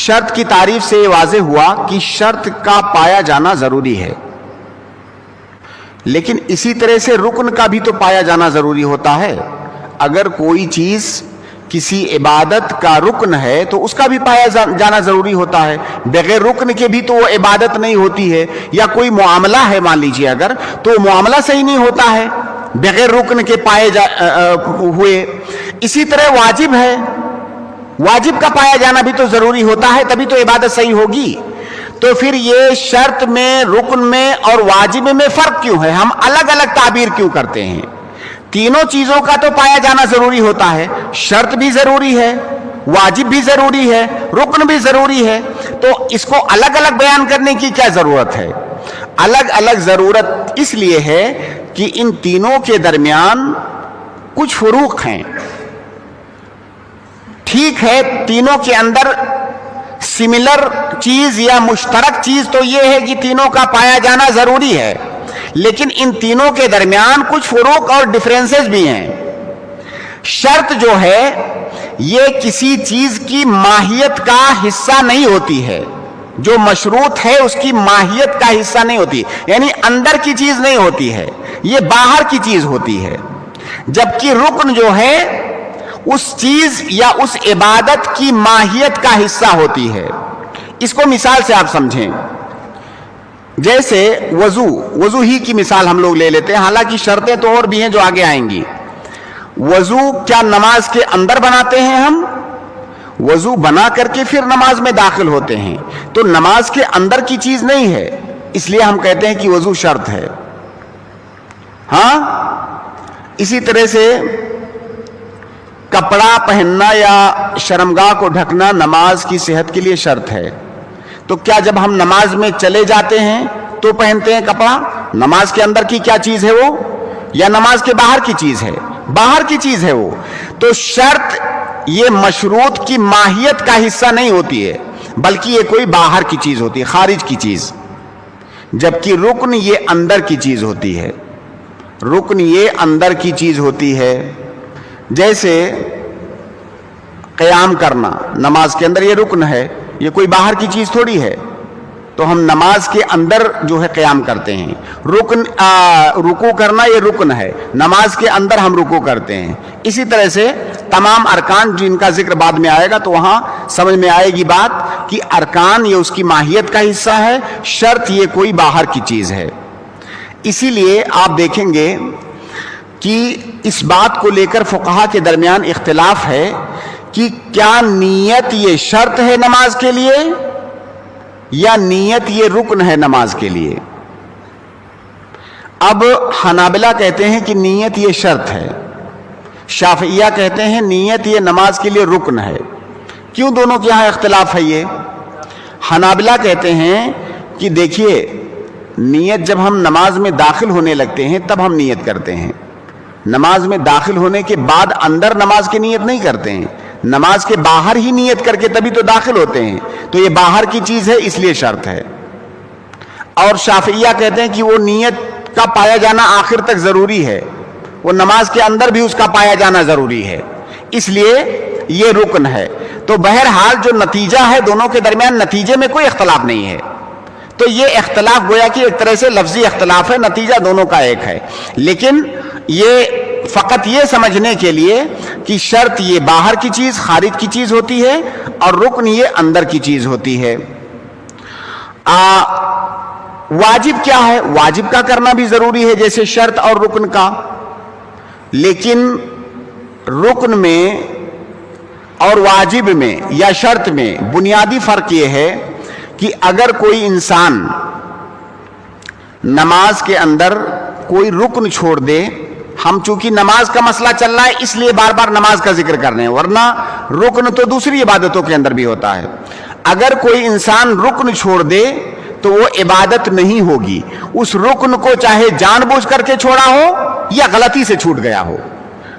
شرط کی تعریف سے واضح ہوا کہ شرط کا پایا جانا ضروری ہے، لیکن اسی طرح سے رکن کا بھی تو پایا جانا ضروری ہوتا ہے۔ اگر کوئی چیز کسی عبادت کا رکن ہے تو اس کا بھی پایا جانا ضروری ہوتا ہے، بغیر رکن کے بھی تو وہ عبادت نہیں ہوتی ہے۔ یا کوئی معاملہ ہے مان لیجئے اگر، تو معاملہ صحیح نہیں ہوتا ہے بغیر رکن کے پائے ہوئے۔ اسی طرح واجب ہے، واجب کا پایا جانا بھی تو ضروری ہوتا ہے، تبھی تو عبادت صحیح ہوگی۔ تو پھر یہ شرط میں، رکن میں اور واجب میں فرق کیوں ہے؟ ہم الگ الگ تعبیر کیوں کرتے ہیں؟ تینوں چیزوں کا تو پایا جانا ضروری ہوتا ہے، شرط بھی ضروری ہے، واجب بھی ضروری ہے، رکن بھی ضروری ہے، تو اس کو الگ الگ بیان کرنے کی کیا ضرورت ہے؟ الگ الگ ضرورت اس لیے ہے کہ ان تینوں کے درمیان کچھ فروق ہیں۔ ٹھیک ہے، تینوں کے اندر سملر چیز یا مشترک چیز تو یہ ہے کہ تینوں کا پایا جانا ضروری ہے، لیکن ان تینوں کے درمیان کچھ فروق اور ڈفرینسز بھی ہیں۔ شرط جو ہے یہ کسی چیز کی ماہیت کا حصہ نہیں ہوتی ہے، جو مشروط ہے اس کی ماہیت کا حصہ نہیں ہوتی، یعنی اندر کی چیز نہیں ہوتی ہے، یہ باہر کی چیز ہوتی ہے۔ جبکہ رکن جو ہے اس چیز یا اس عبادت کی ماہیت کا حصہ ہوتی ہے۔ اس کو مثال سے آپ سمجھیں، جیسے وضو ہی کی مثال ہم لوگ لے لیتے ہیں، حالانکہ شرطیں تو اور بھی ہیں جو آگے آئیں گی۔ وضو کیا نماز کے اندر بناتے ہیں ہم؟ وضو بنا کر کے پھر نماز میں داخل ہوتے ہیں، تو نماز کے اندر کی چیز نہیں ہے، اس لیے ہم کہتے ہیں کہ وضو شرط ہے۔ ہاں، اسی طرح سے کپڑا پہننا یا شرمگاہ کو ڈھکنا نماز کی صحت کے لیے شرط ہے۔ تو کیا جب ہم نماز میں چلے جاتے ہیں تو پہنتے ہیں کپڑا؟ نماز کے اندر کی کیا چیز ہے وہ، یا نماز کے باہر کی چیز ہے؟ باہر کی چیز ہے وہ۔ تو شرط یہ مشروط کی ماہیت کا حصہ نہیں ہوتی ہے، بلکہ یہ کوئی باہر کی چیز ہوتی ہے، خارج کی چیز، جبکہ رکن یہ اندر کی چیز ہوتی ہے۔ رکن یہ اندر کی چیز ہوتی ہے. جیسے قیام کرنا نماز کے اندر یہ رکن ہے, یہ کوئی باہر کی چیز تھوڑی ہے. تو ہم نماز کے اندر جو ہے قیام کرتے ہیں. رکوع کرنا یہ رکن ہے, نماز کے اندر ہم رکوع کرتے ہیں. اسی طرح سے تمام ارکان جن کا ذکر بعد میں آئے گا تو وہاں سمجھ میں آئے گی بات کہ ارکان یہ اس کی ماہیت کا حصہ ہے, شرط یہ کوئی باہر کی چیز ہے. اسی لیے آپ دیکھیں گے کہ اس بات کو لے کر فقہا کے درمیان اختلاف ہے کہ کیا نیت یہ شرط ہے نماز کے لیے یا نیت یہ رکن ہے نماز کے لیے. اب حنابلہ کہتے ہیں کہ نیت یہ شرط ہے, شافعیہ کہتے ہیں نیت یہ نماز کے لیے رکن ہے. کیوں دونوں کے یہاں اختلاف ہے؟ یہ حنابلہ کہتے ہیں کہ دیکھیے نیت جب ہم نماز میں داخل ہونے لگتے ہیں تب ہم نیت کرتے ہیں. نماز میں داخل ہونے کے بعد اندر نماز کی نیت نہیں کرتے ہیں, نماز کے باہر ہی نیت کر کے تبھی تو داخل ہوتے ہیں. تو یہ باہر کی چیز ہے اس لیے شرط ہے. اور شافعیہ کہتے ہیں کہ وہ نیت کا پایا جانا آخر تک ضروری ہے, وہ نماز کے اندر بھی اس کا پایا جانا ضروری ہے, اس لیے یہ رکن ہے. تو بہرحال جو نتیجہ ہے دونوں کے درمیان نتیجے میں کوئی اختلاف نہیں ہے. تو یہ اختلاف گویا کہ ایک طرح سے لفظی اختلاف ہے, نتیجہ دونوں کا ایک ہے. لیکن یہ فقط یہ سمجھنے کے لیے کہ شرط یہ باہر کی چیز خارج کی چیز ہوتی ہے اور رکن یہ اندر کی چیز ہوتی ہے. واجب کیا ہے؟ واجب کا کرنا بھی ضروری ہے جیسے شرط اور رکن کا. لیکن رکن میں اور واجب میں یا شرط میں بنیادی فرق یہ ہے کہ اگر کوئی انسان نماز کے اندر کوئی رکن چھوڑ دے, ہم چونکہ نماز کا مسئلہ چل رہا ہے اس لیے بار بار نماز کا ذکر کر رہے ہیں, ورنہ رکن تو دوسری عبادتوں کے اندر بھی ہوتا ہے. اگر کوئی انسان رکن چھوڑ دے تو وہ عبادت نہیں ہوگی. اس رکن کو چاہے جان بوجھ کر کے چھوڑا ہو یا غلطی سے چھوٹ گیا ہو.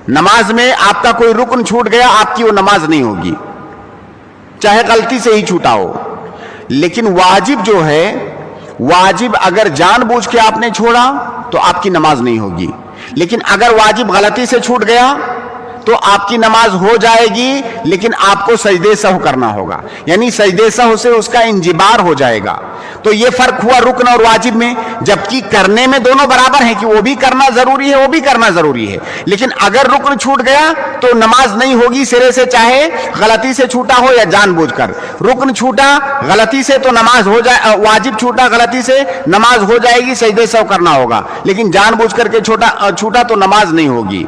نماز میں آپ کا کوئی رکن چھوٹ گیا, آپ کی وہ نماز نہیں ہوگی, چاہے غلطی سے ہی چھوٹا ہو. لیکن واجب جو ہے, واجب اگر جان بوجھ کے آپ نے چھوڑا تو آپ کی نماز نہیں ہوگی. لیکن اگر واجب غلطی سے چھوٹ گیا تو آپ کی نماز ہو جائے گی, لیکن آپ کو سجدے سہو کرنا ہوگا, یعنی سجدے سہو سے اس کا انجبار ہو جائے گا. تو یہ فرق ہوا رکن اور واجب میں, جبکہ کرنے میں دونوں برابر ہیں کہ وہ بھی کرنا ضروری ہے وہ بھی کرنا ضروری ہے. لیکن اگر رکن چھوٹ گیا تو نماز نہیں ہوگی سرے سے, چاہے غلطی سے چھوٹا ہو یا جان بوجھ کر. رکن چھوٹا غلطی سے تو نماز ہو جائے, واجب چھوٹا غلطی سے نماز ہو جائے گی, سجدے سہو کرنا ہوگا. لیکن جان بوجھ کر کے چھوٹا تو نماز نہیں ہوگی.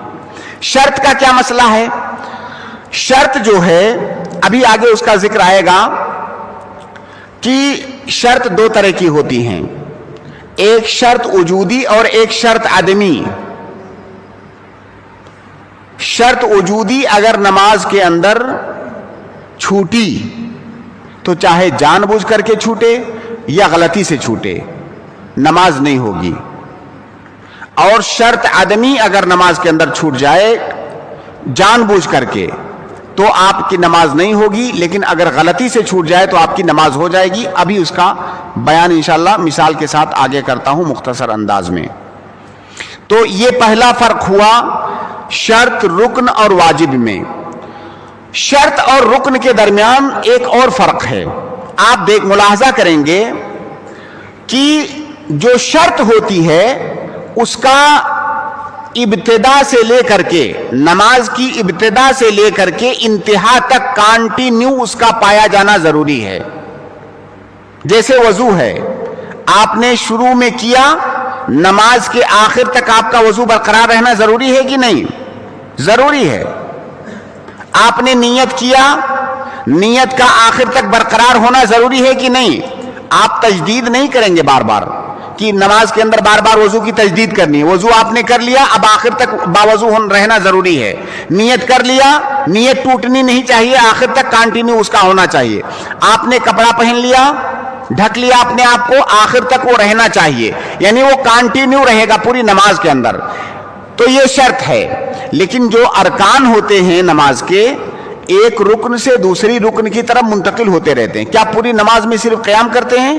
شرط کا کیا مسئلہ ہے؟ شرط جو ہے ابھی آگے اس کا ذکر آئے گا کہ شرط دو طرح کی ہوتی ہیں, ایک شرط وجودی اور ایک شرط عدمی. شرط وجودی اگر نماز کے اندر چھوٹی تو چاہے جان بوجھ کر کے چھوٹے یا غلطی سے چھوٹے نماز نہیں ہوگی. اور شرط عدمی اگر نماز کے اندر چھوٹ جائے جان بوجھ کر کے تو آپ کی نماز نہیں ہوگی, لیکن اگر غلطی سے چھوٹ جائے تو آپ کی نماز ہو جائے گی. ابھی اس کا بیان انشاءاللہ مثال کے ساتھ آگے کرتا ہوں مختصر انداز میں. تو یہ پہلا فرق ہوا شرط رکن اور واجب میں. شرط اور رکن کے درمیان ایک اور فرق ہے. آپ ملاحظہ کریں گے کہ جو شرط ہوتی ہے اس کا ابتدا سے لے کر کے, نماز کی ابتدا سے لے کر کے انتہا تک کانٹینیو اس کا پایا جانا ضروری ہے. جیسے وضو ہے, آپ نے شروع میں کیا, نماز کے آخر تک آپ کا وضو برقرار رہنا ضروری ہے کہ نہیں؟ ضروری ہے. آپ نے نیت کیا, نیت کا آخر تک برقرار ہونا ضروری ہے کہ نہیں؟ آپ تجدید نہیں کریں گے بار بار کہ نماز کے اندر بار بار وضو کی تجدید کرنی ہے. وضو آپ نے کر لیا, اب آخر تک باوضو رہنا ضروری ہے. نیت کر لیا, نیت ٹوٹنی نہیں چاہیے, آخر تک کانٹینیو اس کا ہونا چاہیے. آپ نے کپڑا پہن لیا, ڈھک لیا اپنے آپ کو, آخر تک وہ رہنا چاہیے, یعنی وہ کانٹینیو رہے گا پوری نماز کے اندر. تو یہ شرط ہے. لیکن جو ارکان ہوتے ہیں نماز کے, ایک رکن سے دوسری رکن کی طرف منتقل ہوتے رہتے ہیں. کیا پوری نماز میں صرف قیام کرتے ہیں؟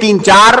3-4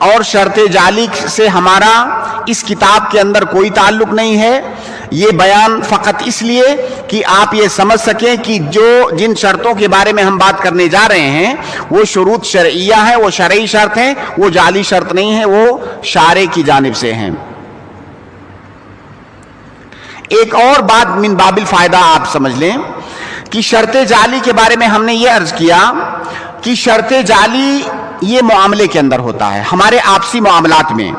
اور شرط جعلی سے ہمارا اس کتاب کے اندر کوئی تعلق نہیں ہے. یہ بیان فقط اس لیے کہ آپ یہ سمجھ سکیں کہ جن شرطوں کے بارے میں ہم بات کرنے جا رہے ہیں وہ شروط شرعیہ ہیں، وہ شرعی شرط ہیں، وہ جعلی شرط نہیں ہیں، وہ شارع کی جانب سے ہیں. ایک اور بات من باب الفائدہ آپ سمجھ لیں کہ شرط جعلی کے بارے میں ہم نے یہ عرض کیا کہ شرط جعلی یہ معاملے کے اندر ہوتا ہے، ہمارے آپسی معاملات میں،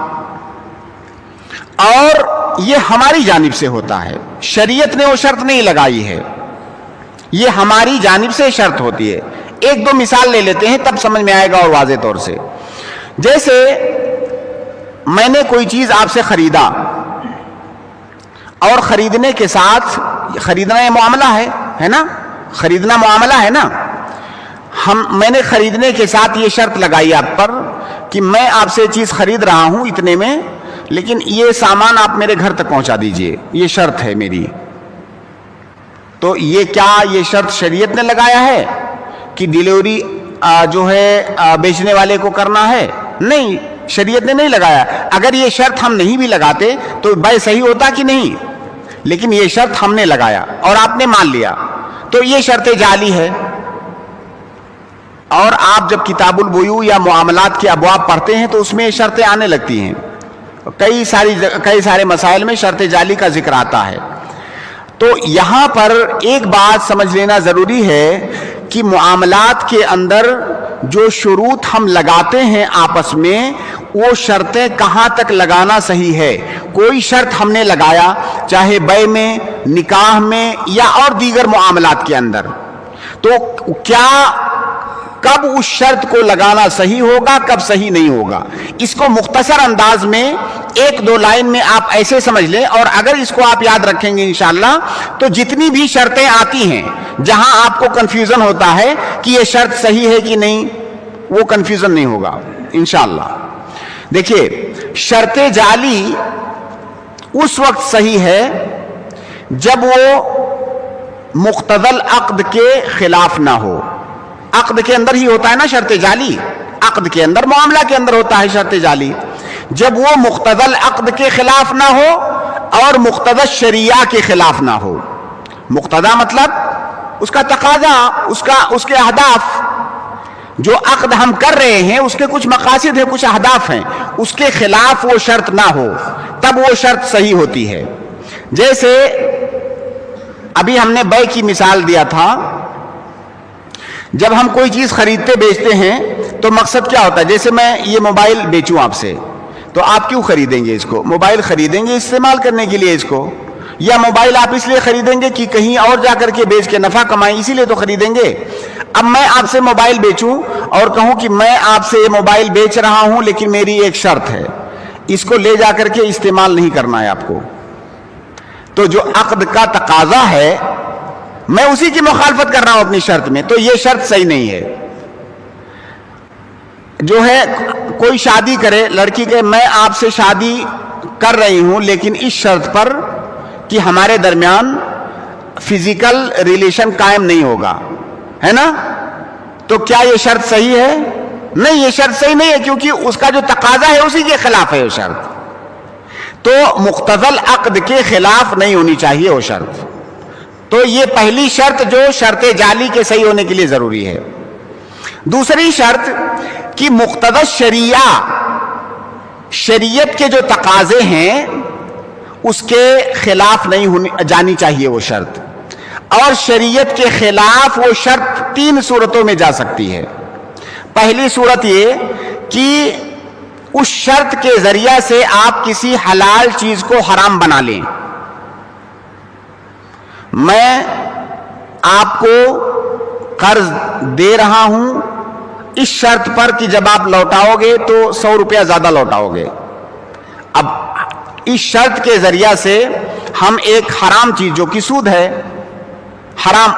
اور یہ ہماری جانب سے ہوتا ہے. شریعت نے وہ شرط نہیں لگائی ہے، یہ ہماری جانب سے شرط ہوتی ہے. ایک دو مثال لے لیتے ہیں تب سمجھ میں آئے گا اور واضح طور سے. جیسے میں نے کوئی چیز آپ سے خریدا اور خریدنے کے ساتھ، خریدنا یہ معاملہ ہے نا، خریدنا معاملہ ہے نا. میں نے خریدنے کے ساتھ یہ شرط لگائی آپ پر کہ میں آپ سے چیز خرید رہا ہوں اتنے میں، لیکن یہ سامان آپ میرے گھر تک پہنچا دیجئے، یہ شرط ہے میری. تو یہ شرط شریعت نے لگایا ہے کہ ڈیلیوری جو ہے بیچنے والے کو کرنا ہے؟ نہیں، شریعت نے نہیں لگایا. اگر یہ شرط ہم نہیں بھی لگاتے تو بھائی صحیح ہوتا کہ نہیں، لیکن یہ شرط ہم نے لگایا اور آپ نے مان لیا، تو یہ شرط جعلی ہے. اور آپ جب کتاب البیوع یا معاملات کے ابواب پڑھتے ہیں تو اس میں یہ شرطیں آنے لگتی ہیں، کئی سارے مسائل میں شرط جعلی کا ذکر آتا ہے. تو یہاں پر ایک بات سمجھ لینا ضروری ہے کہ معاملات کے اندر جو شروط ہم لگاتے ہیں آپس میں، وہ شرطیں کہاں تک لگانا صحیح ہے. کوئی شرط ہم نے لگایا چاہے بیع میں، نکاح میں یا اور دیگر معاملات کے اندر، تو کیا کب اس شرط کو لگانا صحیح ہوگا، کب صحیح نہیں ہوگا، اس کو مختصر انداز میں ایک دو لائن میں آپ ایسے سمجھ لیں. اور اگر اس کو آپ یاد رکھیں گے انشاءاللہ تو جتنی بھی شرطیں آتی ہیں جہاں آپ کو کنفیوژن ہوتا ہے کہ یہ شرط صحیح ہے کہ نہیں، وہ کنفیوژن نہیں ہوگا انشاءاللہ. دیکھیے، شرط جعلی اس وقت صحیح ہے جب وہ مقتضی العقد کے خلاف نہ ہو. عقد کے اندر ہی ہوتا ہے نا شرط جعلی، عقد کے اندر، معاملہ کے اندر ہوتا ہے شرط جعلی. جب وہ مقتضی العقد کے خلاف نہ ہو اور مقتضی الشریعہ کے خلاف نہ ہو. مقتضی مطلب اس کا تقاضا، اس کے اہداف، جو عقد ہم کر رہے ہیں اس کے کچھ مقاصد ہیں، کچھ اہداف ہیں، اس کے خلاف وہ شرط نہ ہو، تب وہ شرط صحیح ہوتی ہے. جیسے ابھی ہم نے بیع کی مثال دیا تھا. جب ہم کوئی چیز خریدتے بیچتے ہیں تو مقصد کیا ہوتا ہے؟ جیسے میں یہ موبائل بیچوں آپ سے، تو آپ کیوں خریدیں گے اس کو؟ موبائل خریدیں گے استعمال کرنے کے لیے اس کو، یا موبائل آپ اس لیے خریدیں گے کہ کہیں اور جا کر کے بیچ کے نفع کمائیں، اسی لیے تو خریدیں گے. اب میں آپ سے موبائل بیچوں اور کہوں کہ میں آپ سے یہ موبائل بیچ رہا ہوں لیکن میری ایک شرط ہے، اس کو لے جا کر کے استعمال نہیں کرنا ہے آپ کو، تو جو عقد کا تقاضا ہے میں اسی کی مخالفت کر رہا ہوں اپنی شرط میں، تو یہ شرط صحیح نہیں ہے. جو ہے کوئی شادی کرے لڑکی کے، میں آپ سے شادی کر رہی ہوں لیکن اس شرط پر کہ ہمارے درمیان فزیکل ریلیشن قائم نہیں ہوگا، ہے نا، تو کیا یہ شرط صحیح ہے؟ نہیں، یہ شرط صحیح نہیں ہے، کیونکہ اس کا جو تقاضا ہے اسی کے خلاف ہے وہ شرط. تو مقتضی العقد کے خلاف نہیں ہونی چاہیے وہ شرط. تو یہ پہلی شرط جو شرط جعلی کے صحیح ہونے کے لیے ضروری ہے. دوسری شرط کہ مقتضی شریعہ، شریعت کے جو تقاضے ہیں اس کے خلاف نہیں جانی چاہیے وہ شرط. اور شریعت کے خلاف وہ شرط تین صورتوں میں جا سکتی ہے. پہلی صورت یہ کہ اس شرط کے ذریعہ سے آپ کسی حلال چیز کو حرام بنا لیں. میں آپ کو قرض دے رہا ہوں اس شرط پر کہ جب آپ لوٹاؤ گے تو 100 روپیہ زیادہ لوٹاؤ گے. اب اس شرط کے ذریعہ سے ہم ایک حرام چیز جو کہ سود ہے،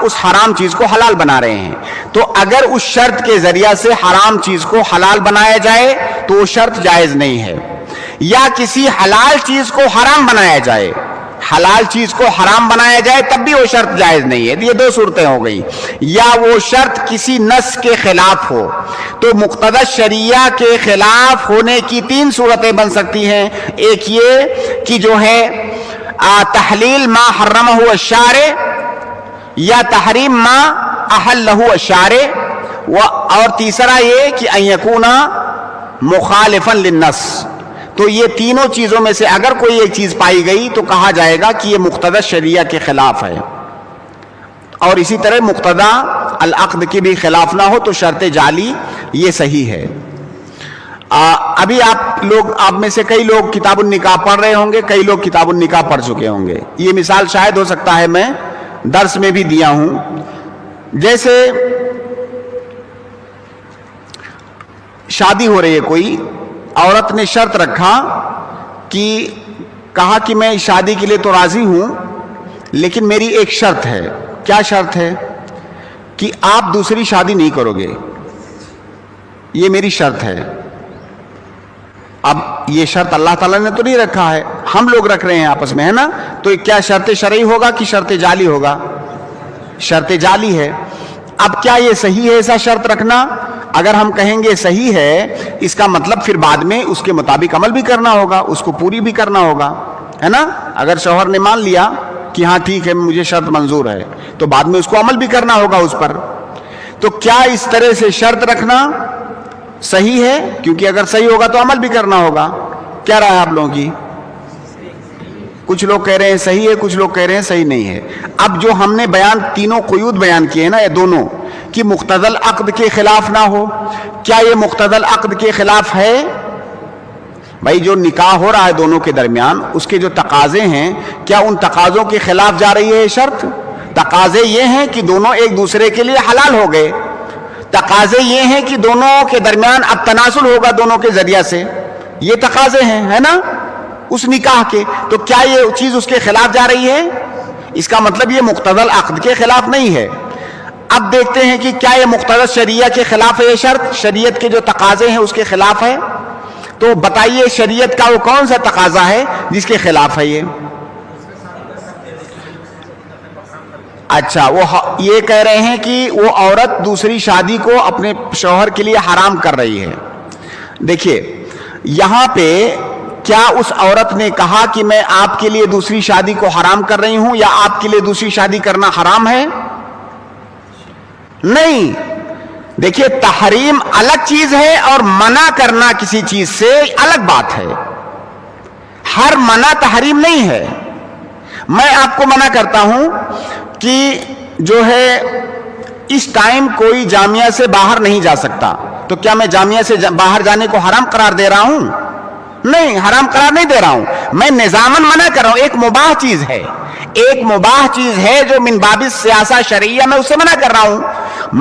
اس حرام چیز کو حلال بنا رہے ہیں. تو اگر اس شرط کے ذریعہ سے حرام چیز کو حلال بنایا جائے تو وہ شرط جائز نہیں ہے. یا کسی حلال چیز کو حرام بنایا جائے، حلال چیز کو حرام بنایا جائے تب بھی وہ شرط جائز نہیں ہے. یہ دو صورتیں ہو گئی. یا وہ شرط کسی نص کے خلاف ہو. تو مقتضی شریعہ کے خلاف ہونے کی تین صورتیں بن سکتی ہیں. ایک یہ کہ جو ہے تحلیل ما حرمہ الشارع یا تحریم ما احلہ الشارع، اور تیسرا یہ کہ ان یکون مخالفا للنص. تو یہ تینوں چیزوں میں سے اگر کوئی ایک چیز پائی گئی تو کہا جائے گا کہ یہ مقتضی شریعہ کے خلاف ہے. اور اسی طرح مقتضی العقد کے بھی خلاف نہ ہو تو شرط جعلی یہ صحیح ہے. ابھی آپ میں سے کئی لوگ کتاب النکاح پڑھ رہے ہوں گے، کئی لوگ کتاب النکاح پڑھ چکے ہوں گے. یہ مثال شاید ہو سکتا ہے میں درس میں بھی دیا ہوں. جیسے شادی ہو رہی ہے، کوئی عورت نے شرط رکھا کہ کہا کہ میں شادی کے لیے تو راضی ہوں لیکن میری ایک شرط ہے. کیا شرط ہے؟ کہ آپ دوسری شادی نہیں کرو گے، یہ میری شرط ہے. اب یہ شرط اللہ تعالیٰ نے تو نہیں رکھا ہے، ہم لوگ رکھ رہے ہیں آپس میں، ہے نا؟ تو کیا شرط شرعی ہوگا کہ شرط جعلی ہوگا؟ شرط جعلی ہے. اب کیا یہ صحیح ہے ایسا شرط رکھنا؟ اگر ہم کہیں گے صحیح ہے، اس کا مطلب پھر بعد میں اس کے مطابق عمل بھی کرنا ہوگا، اس کو پوری بھی کرنا ہوگا، ہے نا؟ اگر شوہر نے مان لیا کہ ہاں ٹھیک ہے مجھے شرط منظور ہے تو بعد میں اس کو عمل بھی کرنا ہوگا اس پر. تو کیا اس طرح سے شرط رکھنا صحیح ہے؟ کیونکہ اگر صحیح ہوگا تو عمل بھی کرنا ہوگا. کیا رہا ہے آپ لوگوں کی؟ کچھ لوگ کہہ رہے ہیں صحیح ہے، کچھ لوگ کہہ رہے ہیں صحیح نہیں ہے. اب جو ہم نے تینوں قیود بیان کیے نا، یہ دونوں کہ مقتضی العقد کے خلاف نہ ہو، کیا یہ مقتضی العقد کے خلاف ہے؟ بھائی جو نکاح ہو رہا ہے دونوں کے درمیان، اس کے جو تقاضے ہیں، کیا ان تقاضوں کے خلاف جا رہی ہے شرط؟ تقاضے یہ ہیں کہ دونوں ایک دوسرے کے لیے حلال ہو گئے. تقاضے یہ ہیں کہ دونوں کے درمیان اب تناسل ہوگا دونوں کے ذریعہ سے. یہ تقاضے ہیں، ہے نا، اس نکاح کے. تو کیا یہ چیز اس کے خلاف جا رہی ہے؟ اس کا مطلب یہ مقتضی العقد کے خلاف نہیں ہے. اب دیکھتے ہیں کہ کیا یہ مقتضی شریعہ کے خلاف ہے یہ شرط؟ شریعت کے جو تقاضے ہیں اس کے خلاف ہے. تو بتائیے شریعت کا وہ کون سا تقاضا ہے جس کے خلاف ہے یہ؟ اچھا، وہ یہ کہہ رہے ہیں کہ وہ عورت دوسری شادی کو اپنے شوہر کے لیے حرام کر رہی ہے. دیکھیے یہاں پہ کیا اس عورت نے کہا کہ میں آپ کے لیے دوسری شادی کو حرام کر رہی ہوں، یا آپ کے لیے دوسری شادی کرنا حرام ہے؟ نہیں. دیکھیے تحریم الگ چیز ہے اور منع کرنا کسی چیز سے الگ بات ہے. ہر منع تحریم نہیں ہے. میں آپ کو منع کرتا ہوں کہ جو ہے اس ٹائم کوئی جامعہ سے باہر نہیں جا سکتا، تو کیا میں جامعہ سے باہر جانے کو حرام قرار دے رہا ہوں؟ نہیں، حرام قرار نہیں دے رہا ہوں. میں نظاماً منع کر رہا ہوں. ایک مباح چیز ہے، ایک مباح چیز ہے جو من باب السیاسہ شرعیہ میں اسے منع کر رہا ہوں.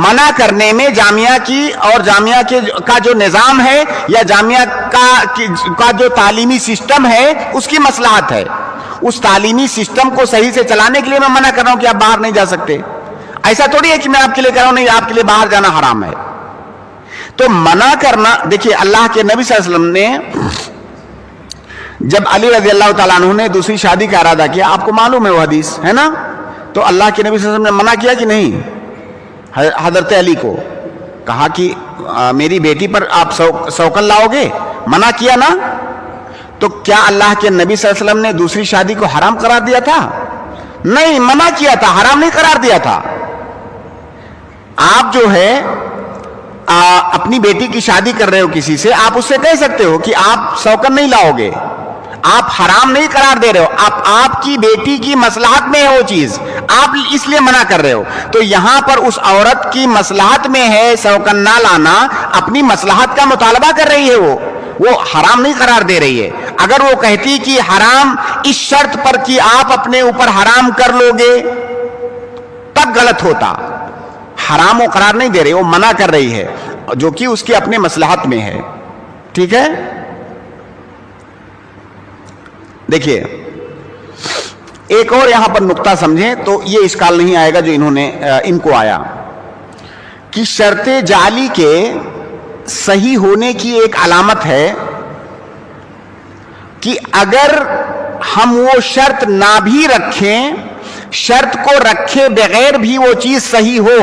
منع کرنے میں جامعہ کی اور جامعہ کا جو نظام ہے یا جامعہ کا جو تعلیمی سسٹم ہے اس کی مصلحت ہے. اس تعلیمی سسٹم کو صحیح سے چلانے کے لیے میں منع کر رہا ہوں کہ آپ باہر نہیں جا سکتے. ایسا تھوڑی ہے کہ میں آپ کے لیے کہہ رہا ہوں نہیں آپ کے لیے باہر جانا حرام ہے. تو منع کرنا، دیکھیے اللہ کے نبی صلی اللہ علیہ وسلم نے جب علی رضی اللہ تعالیٰ عنہ نے دوسری شادی کا ارادہ کیا، آپ کو معلوم ہے وہ حدیث ہے نا، تو اللہ کے نبی صلی اللہ علیہ وسلم نے منع کیا کہ نہیں؟ حضرت علی کو کہا کہ میری بیٹی پر آپ سوکن لاؤ گے، منع کیا نا. تو کیا اللہ کے نبی صلی اللہ علیہ وسلم نے دوسری شادی کو حرام قرار دیا تھا؟ نہیں، منع کیا تھا، حرام نہیں قرار دیا تھا. آپ جو ہے اپنی بیٹی کی شادی کر رہے ہو کسی سے، آپ اس سے کہہ سکتے ہو کہ آپ سوکن نہیں لاؤ گے، آپ حرام نہیں قرار دے رہے ہو، آپ کی بیٹی کی مصلحت میں ہے وہ چیز، آپ اس لیے منع کر رہے ہو. تو یہاں پر اس عورت کی مصلحت میں ہے سوکن نہ لانا، اپنی مصلحت کا مطالبہ کر رہی ہے، وہ حرام نہیں قرار دے رہی ہے. اگر وہ کہتی کہ حرام اس شرط پر کہ آپ اپنے اوپر حرام کر لو گے تب غلط ہوتا. حرام وہ قرار نہیں دے رہی، وہ منع کر رہی ہے جو کہ اس کی اپنے مصلحت میں ہے. ٹھیک ہے. دیکھیے ایک اور یہاں پر نقطہ سمجھیں تو یہ اشکال نہیں آئے گا جو ان کو آیا کہ شرط جعلی کے صحیح ہونے کی ایک علامت ہے کہ اگر ہم وہ شرط نہ بھی رکھیں, شرط کو رکھے بغیر بھی وہ چیز صحیح ہو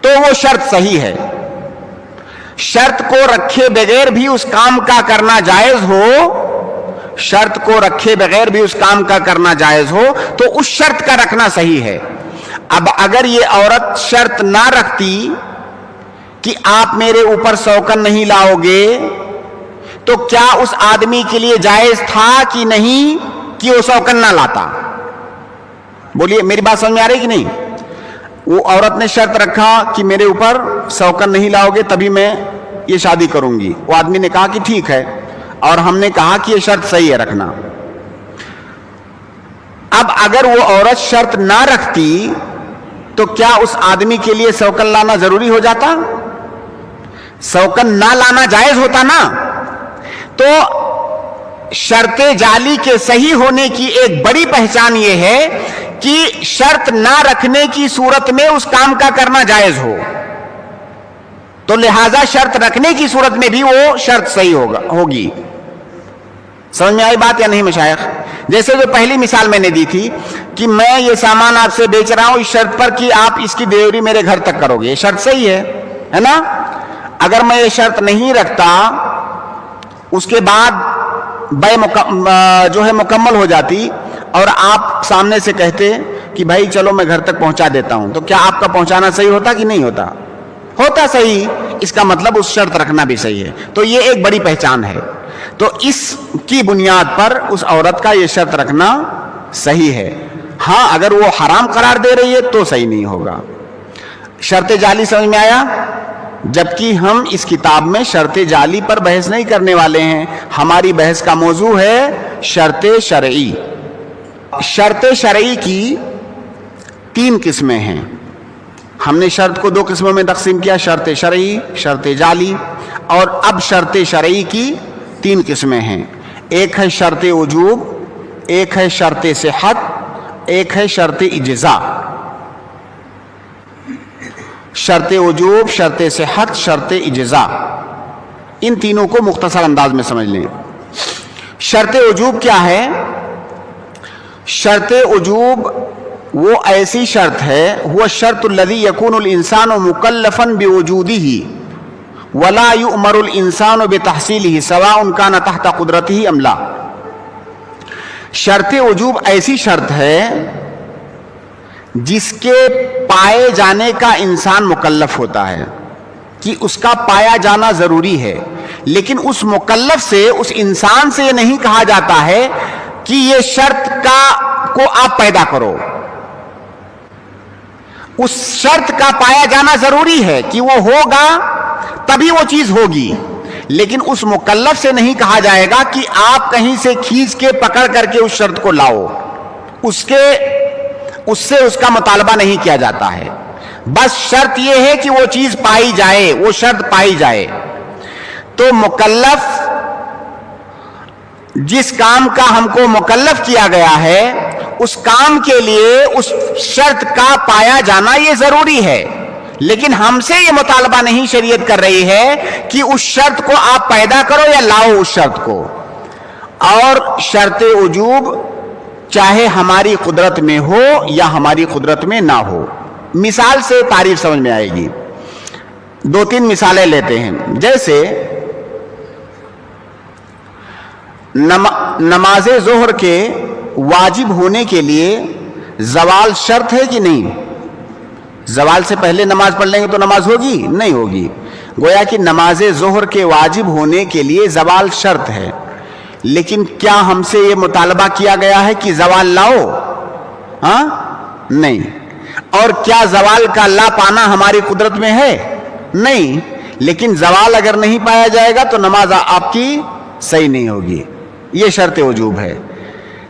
تو وہ شرط صحیح ہے. شرط کو رکھے بغیر بھی اس کام کا کرنا جائز ہو, شرط کو رکھے بغیر بھی اس کام کا کرنا جائز ہو تو اس شرط کا رکھنا صحیح ہے. اب اگر یہ عورت شرط نہ رکھتی کہ آپ میرے اوپر سوکن نہیں لاؤ گے, تو کیا اس آدمی کے لیے جائز تھا کہ نہیں کہ وہ سوکن نہ لاتا؟ بولیے, میری بات سمجھ میں آ رہی کہ نہیں؟ وہ عورت نے شرط رکھا کہ میرے اوپر سوکن نہیں لاؤ گے تبھی میں یہ شادی کروں گی. وہ آدمی نے کہا کہ ٹھیک ہے, اور ہم نے کہا کہ یہ شرط صحیح ہے رکھنا. اب اگر وہ عورت شرط نہ رکھتی تو کیا اس آدمی کے لیے سوکن لانا ضروری ہو جاتا؟ سوکن نہ لانا جائز ہوتا نا. تو شرط جعلی کے صحیح ہونے کی ایک بڑی پہچان یہ ہے کہ شرط نہ رکھنے کی صورت میں اس کام کا کرنا جائز ہو, تو لہذا شرط رکھنے کی صورت میں بھی وہ شرط صحیح ہوگی. سمجھ میں آئی بات یا نہیں مشائخ؟ جیسے جو پہلی مثال میں نے دی تھی کہ میں یہ سامان آپ سے بیچ رہا ہوں اس شرط پر کہ آپ اس کی ڈیلیوری میرے گھر تک کرو گے, یہ شرط صحیح ہے نا. اگر میں یہ شرط نہیں رکھتا, اس کے بعد بے جو ہے مکمل ہو جاتی اور آپ سامنے سے کہتے کہ بھائی چلو میں گھر تک پہنچا دیتا ہوں, تو کیا آپ کا پہنچانا صحیح ہوتا کہ نہیں ہوتا؟ ہوتا صحیح. اس کا مطلب اس شرط رکھنا بھی صحیح ہے. تو یہ ایک بڑی پہچان ہے. تو اس کی بنیاد پر اس عورت کا یہ شرط رکھنا صحیح ہے. ہاں اگر وہ حرام قرار دے رہی ہے تو صحیح نہیں ہوگا. شرط جعلی سمجھ میں آیا؟ جبکہ ہم اس کتاب میں شرط جعلی پر بحث نہیں کرنے والے ہیں, ہماری بحث کا موضوع ہے شرط شرعی. شرط شرعی کی 3 قسمیں ہیں. ہم نے شرط کو 2 قسموں میں تقسیم کیا, شرط شرعی, شرط جعلی. اور اب شرط شرعی کی 3 قسمیں ہیں. ایک ہے شرط وجوب, ایک ہے شرط صحت, ایک ہے شرط اجزاء. شرط وجوب, شرط صحت, شرط اجزاء, ان تینوں کو مختصر انداز میں سمجھ لیں. شرط وجوب کیا ہے؟ شرط وجوب وہ ایسی شرط ہے, هو الشرط الذي يكون الانسان مكلفا بوجوده ولا يؤمر الانسان بتحصيله سواء كان تحت قدرته ام لا. شرط وجوب ایسی شرط ہے جس کے پائے جانے کا انسان مکلف ہوتا ہے کہ اس کا پایا جانا ضروری ہے, لیکن اس مکلف سے, اس انسان سے یہ نہیں کہا جاتا ہے کہ یہ شرط کو آپ پیدا کرو. اس شرط کا پایا جانا ضروری ہے کہ وہ ہوگا تبھی وہ چیز ہوگی, لیکن اس مکلف سے نہیں کہا جائے گا کہ آپ کہیں سے کھینچ کے پکڑ کر کے اس شرط کو لاؤ. اس سے اس کا مطالبہ نہیں کیا جاتا ہے. بس شرط یہ ہے کہ وہ چیز پائی جائے, وہ شرط پائی جائے. تو مکلف, جس کام کا ہم کو مکلف کیا گیا ہے اس کام کے لیے اس شرط کا پایا جانا یہ ضروری ہے, لیکن ہم سے یہ مطالبہ نہیں شریعت کر رہی ہے کہ اس شرط کو آپ پیدا کرو یا لاؤ اس شرط کو. اور شرط وجوب چاہے ہماری قدرت میں ہو یا ہماری قدرت میں نہ ہو. مثال سے تعریف سمجھ میں آئے گی. 2-3 مثالیں لیتے ہیں. جیسے نماز ظہر کے واجب ہونے کے لیے زوال شرط ہے کہ نہیں؟ زوال سے پہلے نماز پڑھ لیں گے تو نماز ہوگی؟ نہیں ہوگی. گویا کہ نماز ظہر کے واجب ہونے کے لیے زوال شرط ہے, لیکن کیا ہم سے یہ مطالبہ کیا گیا ہے کہ زوال لاؤ؟ ہاں نہیں. اور کیا زوال کا لا پانا ہماری قدرت میں ہے؟ نہیں. لیکن زوال اگر نہیں پایا جائے گا تو نماز آپ کی صحیح نہیں ہوگی. یہ شرط وجوب ہے.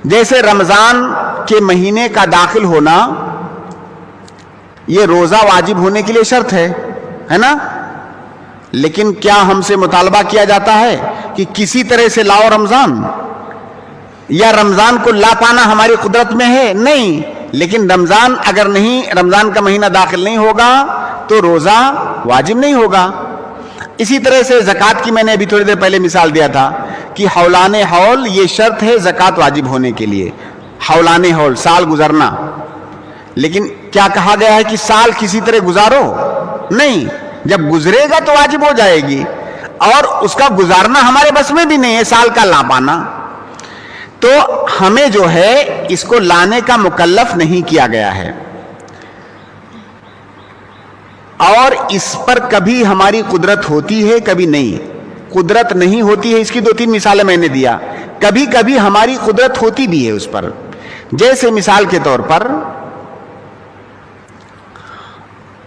جیسے رمضان کے مہینے کا داخل ہونا, یہ روزہ واجب ہونے کے لیے شرط ہے نا, لیکن کیا ہم سے مطالبہ کیا جاتا ہے کہ کسی طرح سے لاؤ رمضان, یا رمضان کو لا پانا ہماری قدرت میں ہے؟ نہیں. لیکن رمضان اگر نہیں, رمضان کا مہینہ داخل نہیں ہوگا تو روزہ واجب نہیں ہوگا. اسی طرح سے زکوٰۃ کی میں نے ابھی تھوڑی دیر پہلے مثال دیا تھا کہ حولان حول یہ شرط ہے زکوٰۃ واجب ہونے کے لیے، حولان حول سال گزرنا، لیکن کیا کہا گیا ہے کہ سال کسی طرح گزارو؟ نہیں، جب گزرے گا تو واجب ہو جائے گی، اور اس کا گزارنا ہمارے بس میں بھی نہیں ہے، سال کا لا پانا، تو ہمیں جو ہے اس کو لانے کا مکلف نہیں کیا گیا ہے، اور اس پر کبھی ہماری قدرت ہوتی ہے کبھی نہیں، قدرت نہیں ہوتی ہے، اس کی 2-3 مثالیں میں نے دیا، کبھی کبھی ہماری قدرت ہوتی بھی ہے اس پر، جیسے مثال کے طور پر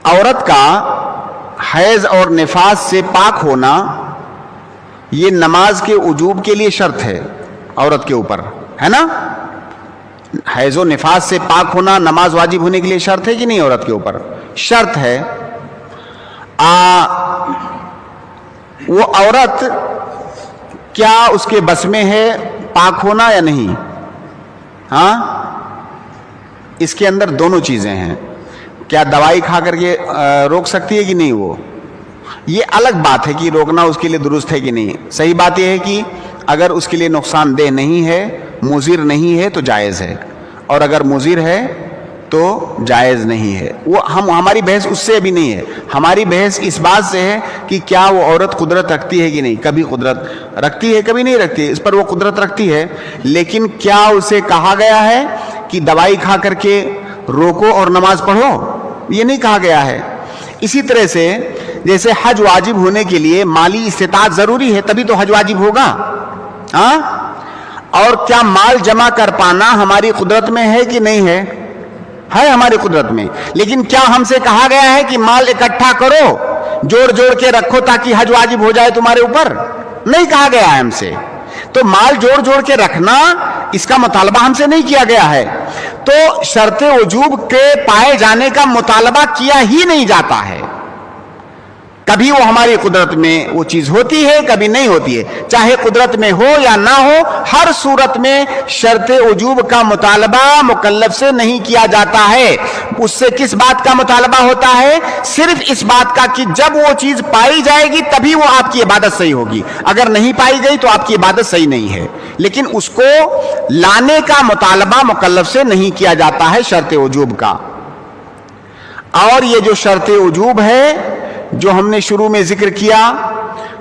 عورت کا حیض اور نفاس سے پاک ہونا یہ نماز کے وجوب کے لیے شرط ہے عورت کے اوپر، ہے نا؟ حیض و نفاس سے پاک ہونا نماز واجب ہونے کے لیے شرط ہے کہ نہیں؟ عورت کے اوپر شرط ہے۔ وہ عورت کیا اس کے بس میں ہے پاک ہونا یا نہیں؟ ہاں، اس کے اندر دونوں چیزیں ہیں، کیا دوائی کھا کر کے روک سکتی ہے کہ نہیں؟ وہ یہ الگ بات ہے کہ روکنا اس کے لیے درست ہے کہ نہیں۔ صحیح بات یہ ہے کہ اگر اس کے لیے نقصان دہ نہیں ہے، مضر نہیں ہے تو جائز ہے، اور اگر مضر ہے تو جائز نہیں ہے۔ وہ ہماری بحث اس سے ابھی نہیں ہے، ہماری بحث اس بات سے ہے کہ کیا وہ عورت قدرت رکھتی ہے کہ نہیں؟ کبھی قدرت رکھتی ہے کبھی نہیں رکھتی ہے، اس پر وہ قدرت رکھتی ہے، لیکن کیا اسے کہا گیا ہے کہ دوائی کھا کر کے روکو اور نماز پڑھو؟ یہ نہیں کہا گیا ہے۔ اسی طرح سے جیسے حج واجب ہونے کے لیے مالی استطاعت ضروری ہے تبھی تو حج واجب ہوگا، ہاں؟ اور کیا مال جمع کر پانا ہماری قدرت میں ہے کہ نہیں ہے؟ ہے ہماری قدرت میں، لیکن کیا ہم سے کہا گیا ہے کہ مال اکٹھا کرو، جوڑ جوڑ کے رکھو تاکہ حج واجب ہو جائے تمہارے اوپر؟ نہیں کہا گیا ہے ہم سے۔ تو مال جوڑ جوڑ کے رکھنا اس کا مطالبہ ہم سے نہیں کیا گیا ہے، تو شرط وجوب کے پائے جانے کا مطالبہ کیا ہی نہیں جاتا ہے۔ کبھی وہ ہماری قدرت میں وہ چیز ہوتی ہے کبھی نہیں ہوتی ہے، چاہے قدرت میں ہو یا نہ ہو، ہر صورت میں شرط وجوب کا مطالبہ مکلف سے نہیں کیا جاتا ہے۔ اس سے کس بات کا مطالبہ ہوتا ہے؟ صرف اس بات کا کہ جب وہ چیز پائی جائے گی تبھی وہ آپ کی عبادت صحیح ہوگی، اگر نہیں پائی گئی تو آپ کی عبادت صحیح نہیں ہے، لیکن اس کو لانے کا مطالبہ مکلف سے نہیں کیا جاتا ہے شرط وجوب کا۔ اور یہ جو شرط وجوب ہے جو ہم نے شروع میں ذکر کیا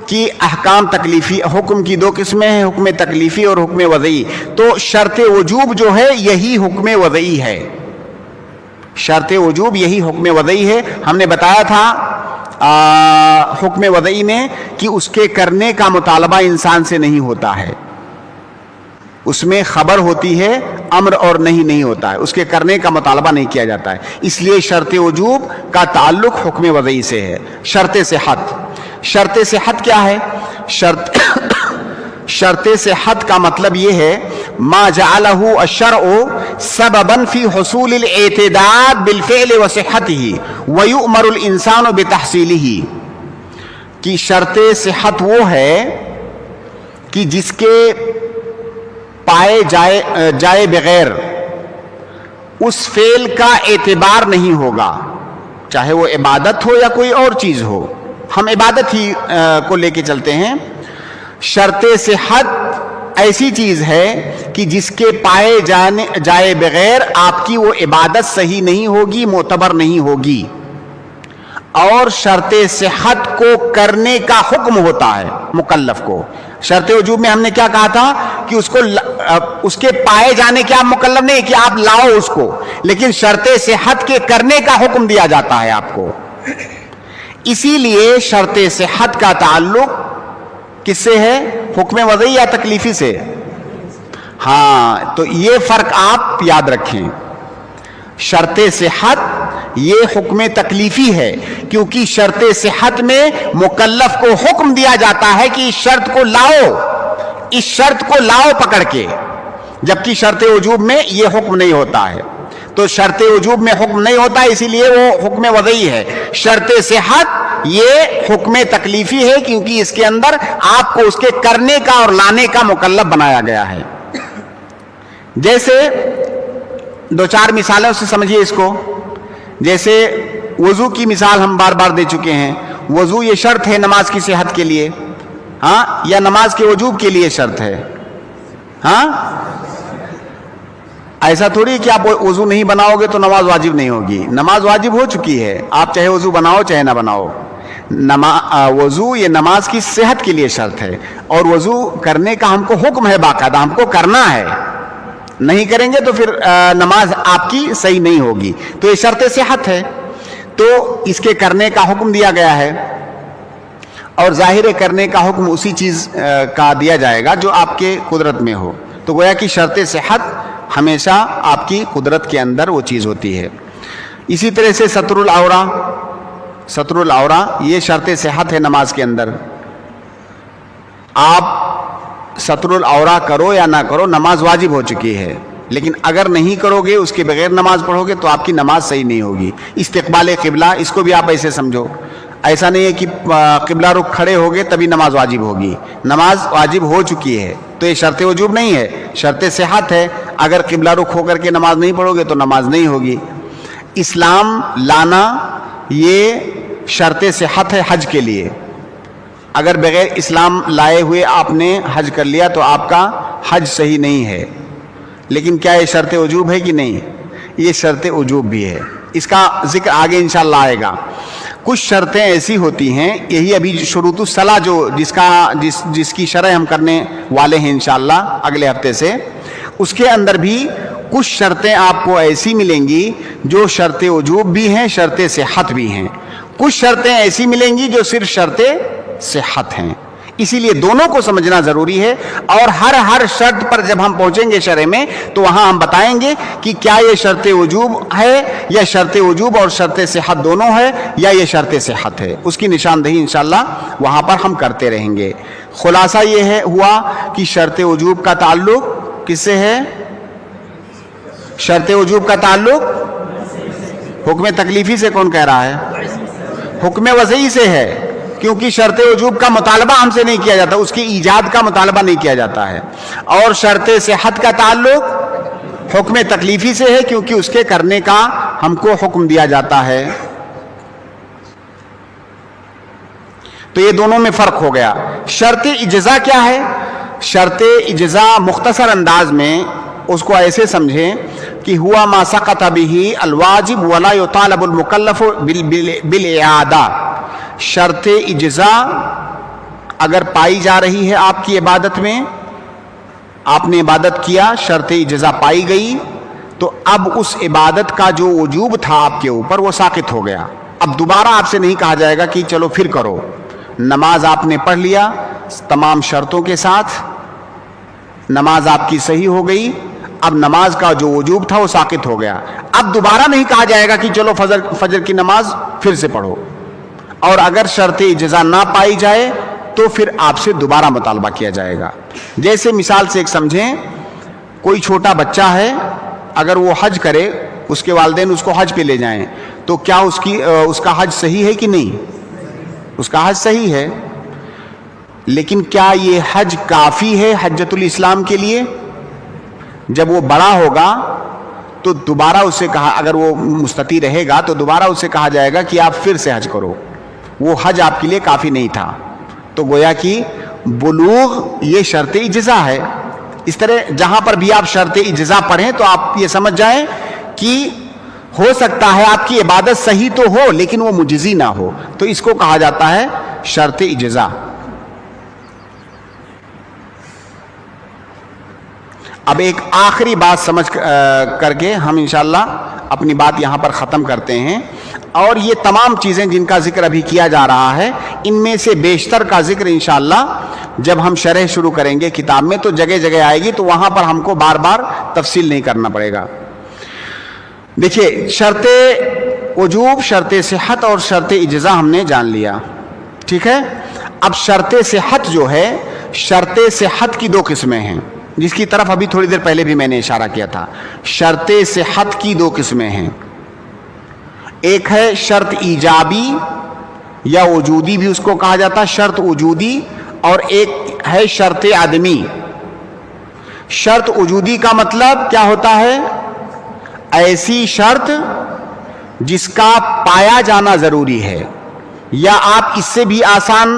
کہ احکام تکلیفی، حکم کی 2 قسمیں ہیں، حکم تکلیفی اور حکم وضعی، تو شرط وجوب جو ہے یہی حکم وضعی ہے، شرط وجوب یہی حکم وضعی ہے۔ ہم نے بتایا تھا حکم وضعی میں کہ اس کے کرنے کا مطالبہ انسان سے نہیں ہوتا ہے، اس میں خبر ہوتی ہے، امر اور نہیں ہوتا ہے، اس کے کرنے کا مطالبہ نہیں کیا جاتا ہے، اس لیے شرط وجوب کا تعلق حکم وضعی سے ہے۔ شرط صحت، شرط صحت کیا ہے؟ شرط صحت کا مطلب یہ ہے ما جعلہ الشرع سببا فی حصول الاعتداد بالفعل وصحته ویؤمر الانسان بتحصیلہ، کہ شرط صحت وہ ہے کہ جس کے پائے جائے بغیر اس فعل کا اعتبار نہیں ہوگا، چاہے وہ عبادت ہو یا کوئی اور چیز ہو، ہم عبادت ہی کو لے کے چلتے ہیں۔ شرط صحت ایسی چیز ہے کہ جس کے پائے جائے بغیر آپ کی وہ عبادت صحیح نہیں ہوگی، معتبر نہیں ہوگی، اور شرط صحت کو کرنے کا حکم ہوتا ہے مکلف کو۔ شرط وجوب میں ہم نے کیا کہا تھا کہ اس کے پائے جانے کے آپ مکلف نہیں کہ آپ لاؤ اس کو، لیکن شرط صحت کے کرنے کا حکم دیا جاتا ہے آپ کو۔ اسی لیے شرط صحت کا تعلق کس سے ہے؟ حکم وضعی یا تکلیفی سے؟ ہاں، تو یہ فرق آپ یاد رکھیں، شرط صحت یہ حکم تکلیفی ہے، کیونکہ شرط صحت میں مکلف کو حکم دیا جاتا ہے کہ اس شرط کو لاؤ، اس شرط کو لاؤ پکڑ کے، جبکہ شرط وجوب میں یہ حکم نہیں ہوتا ہے۔ تو شرط وجوب میں حکم نہیں ہوتا ہے، اسی لیے وہ حکم وضعی ہے۔ شرط صحت یہ حکم تکلیفی ہے، کیونکہ اس کے اندر آپ کو اس کے کرنے کا اور لانے کا مکلف بنایا گیا ہے۔ جیسے 2-4 مثالیں اس سے سمجھیے اس کو، جیسے وضو کی مثال ہم بار بار دے چکے ہیں، وضو یہ شرط ہے نماز کی صحت کے لیے، ہاں، یا نماز کے وجوب کے لیے شرط ہے؟ ہاں، ایسا تھوڑی کہ آپ وضو نہیں بناؤ گے تو نماز واجب نہیں ہوگی. نماز واجب ہو چکی ہے، آپ چاہے وضو بناؤ چاہے نہ بناؤ. وضو یہ نماز کی صحت کے لیے شرط ہے، اور وضو کرنے کا ہم کو حکم ہے، باقاعدہ ہم کو کرنا ہے. نہیں کریں گے تو پھر نماز آپ کی صحیح نہیں ہوگی. تو یہ شرط صحت ہے، تو اس کے کرنے کا حکم دیا گیا ہے، اور ظاہر کرنے کا حکم اسی چیز کا دیا جائے گا جو آپ کے قدرت میں ہو. تو گویا کہ شرط صحت ہمیشہ آپ کی قدرت کے اندر وہ چیز ہوتی ہے. اسی طرح سے ستر العورہ یہ شرط صحت ہے نماز کے اندر. آپ ستر العورہ کرو یا نہ کرو، نماز واجب ہو چکی ہے، لیکن اگر نہیں کرو گے، اس کے بغیر نماز پڑھو گے تو آپ کی نماز صحیح نہیں ہوگی. استقبال قبلہ، اس کو بھی آپ ایسے سمجھو. ایسا نہیں ہے کہ قبلہ رخ کھڑے ہوگے تبھی نماز واجب ہوگی. نماز واجب ہو چکی ہے تو یہ شرط وجوب نہیں ہے، شرط صحت ہے. اگر قبلہ رخ ہو کر کے نماز نہیں پڑھو گے تو نماز نہیں ہوگی. اسلام لانا یہ شرط صحت ہے حج کے لیے. اگر بغیر اسلام لائے ہوئے آپ نے حج کر لیا تو آپ کا حج صحیح نہیں ہے. لیکن کیا یہ شرط وجوب ہے کہ نہیں؟ یہ شرط وجوب بھی ہے. اس کا ذکر آگے انشاءاللہ آئے گا. کچھ شرطیں ایسی ہوتی ہیں، یہی ابھی شروط الصلاح جو جس کی شرح ہم کرنے والے ہیں انشاءاللہ اگلے ہفتے سے، اس کے اندر بھی کچھ شرطیں آپ کو ایسی ملیں گی جو شرط وجوب بھی ہیں، شرط صحت بھی ہیں. کچھ شرطیں ایسی ملیں گی جو صرف شرط صحت ہیں. اسی لیے دونوں کو سمجھنا ضروری ہے، اور ہر شرط پر جب ہم پہنچیں گے شرح میں تو وہاں ہم بتائیں گے کہ کیا یہ شرط وجوب ہے، یا شرط وجوب اور شرط صحت دونوں ہے، یا یہ شرط صحت ہے. اس کی نشاندہی انشاءاللہ وہاں پر ہم کرتے رہیں گے. خلاصہ یہ ہوا کہ شرط وجوب کا تعلق کس سے ہے؟ شرط وجوب کا تعلق حکم تکلیفی سے کون کہہ رہا ہے؟ حکم وضعی سے ہے، کیونکہ شرط وجوب کا مطالبہ ہم سے نہیں کیا جاتا، اس کی ایجاد کا مطالبہ نہیں کیا جاتا ہے. اور شرط صحت کا تعلق حکم تکلیفی سے ہے، کیونکہ اس کے کرنے کا ہم کو حکم دیا جاتا ہے. تو یہ دونوں میں فرق ہو گیا. شرط اجزا کیا ہے؟ شرط اجزا مختصر انداز میں اس کو ایسے سمجھیں کہ ہوا ما سقط به الواجب ولا يطالب المکلف بالاعادہ. شرط اجزا اگر پائی جا رہی ہے آپ کی عبادت میں، آپ نے عبادت کیا، شرط اجزا پائی گئی، تو اب اس عبادت کا جو وجوب تھا آپ کے اوپر وہ ساقط ہو گیا. اب دوبارہ آپ سے نہیں کہا جائے گا کہ چلو پھر کرو. نماز آپ نے پڑھ لیا تمام شرطوں کے ساتھ، نماز آپ کی صحیح ہو گئی، اب نماز کا جو وجوب تھا وہ ساقط ہو گیا. اب دوبارہ نہیں کہا جائے گا کہ چلو فجر کی نماز پھر سے پڑھو. اور اگر شرط اجزا نہ پائی جائے تو پھر آپ سے دوبارہ مطالبہ کیا جائے گا. جیسے مثال سے ایک سمجھیں، کوئی چھوٹا بچہ ہے، اگر وہ حج کرے، اس کے والدین اس کو حج پہ لے جائیں، تو کیا اس کا حج صحیح ہے کہ نہیں؟ اس کا حج صحیح ہے. لیکن کیا یہ حج کافی ہے حجۃ الاسلام کے لیے؟ جب وہ بڑا ہوگا تو دوبارہ اس سے کہا، اگر وہ مستطیع رہے گا تو دوبارہ اس سے کہا جائے گا کہ آپ پھر سے حج کرو. وہ حج آپ کے لیے کافی نہیں تھا. تو گویا کہ بلوغ یہ شرط اجزا ہے. اس طرح جہاں پر بھی آپ شرط اجزا پڑھیں تو آپ یہ سمجھ جائیں کہ ہو سکتا ہے آپ کی عبادت صحیح تو ہو لیکن وہ مجزی نہ ہو، تو اس کو کہا جاتا ہے شرط اجزا. اب ایک آخری بات سمجھ کر کے ہم انشاءاللہ اپنی بات یہاں پر ختم کرتے ہیں. اور یہ تمام چیزیں جن کا ذکر ابھی کیا جا رہا ہے، ان میں سے بیشتر کا ذکر انشاءاللہ جب ہم شرح شروع کریں گے کتاب میں تو جگہ جگہ آئے گی، تو وہاں پر ہم کو بار بار تفصیل نہیں کرنا پڑے گا. دیکھیے، شرط وجوب، شرط صحت اور شرط اجزا ہم نے جان لیا، ٹھیک ہے. اب شرط صحت جو ہے، شرط صحت کی دو قسمیں ہیں، جس کی طرف ابھی تھوڑی دیر پہلے بھی میں نے اشارہ کیا تھا. شرط صحت کی دو قسمیں ہیں. ایک ہے شرط ایجابی یا وجودی بھی اس کو کہا جاتا ہے، شرط وجودی، اور ایک ہے شرط عدمی. شرط وجودی کا مطلب کیا ہوتا ہے؟ ایسی شرط جس کا پایا جانا ضروری ہے، یا آپ اس سے بھی آسان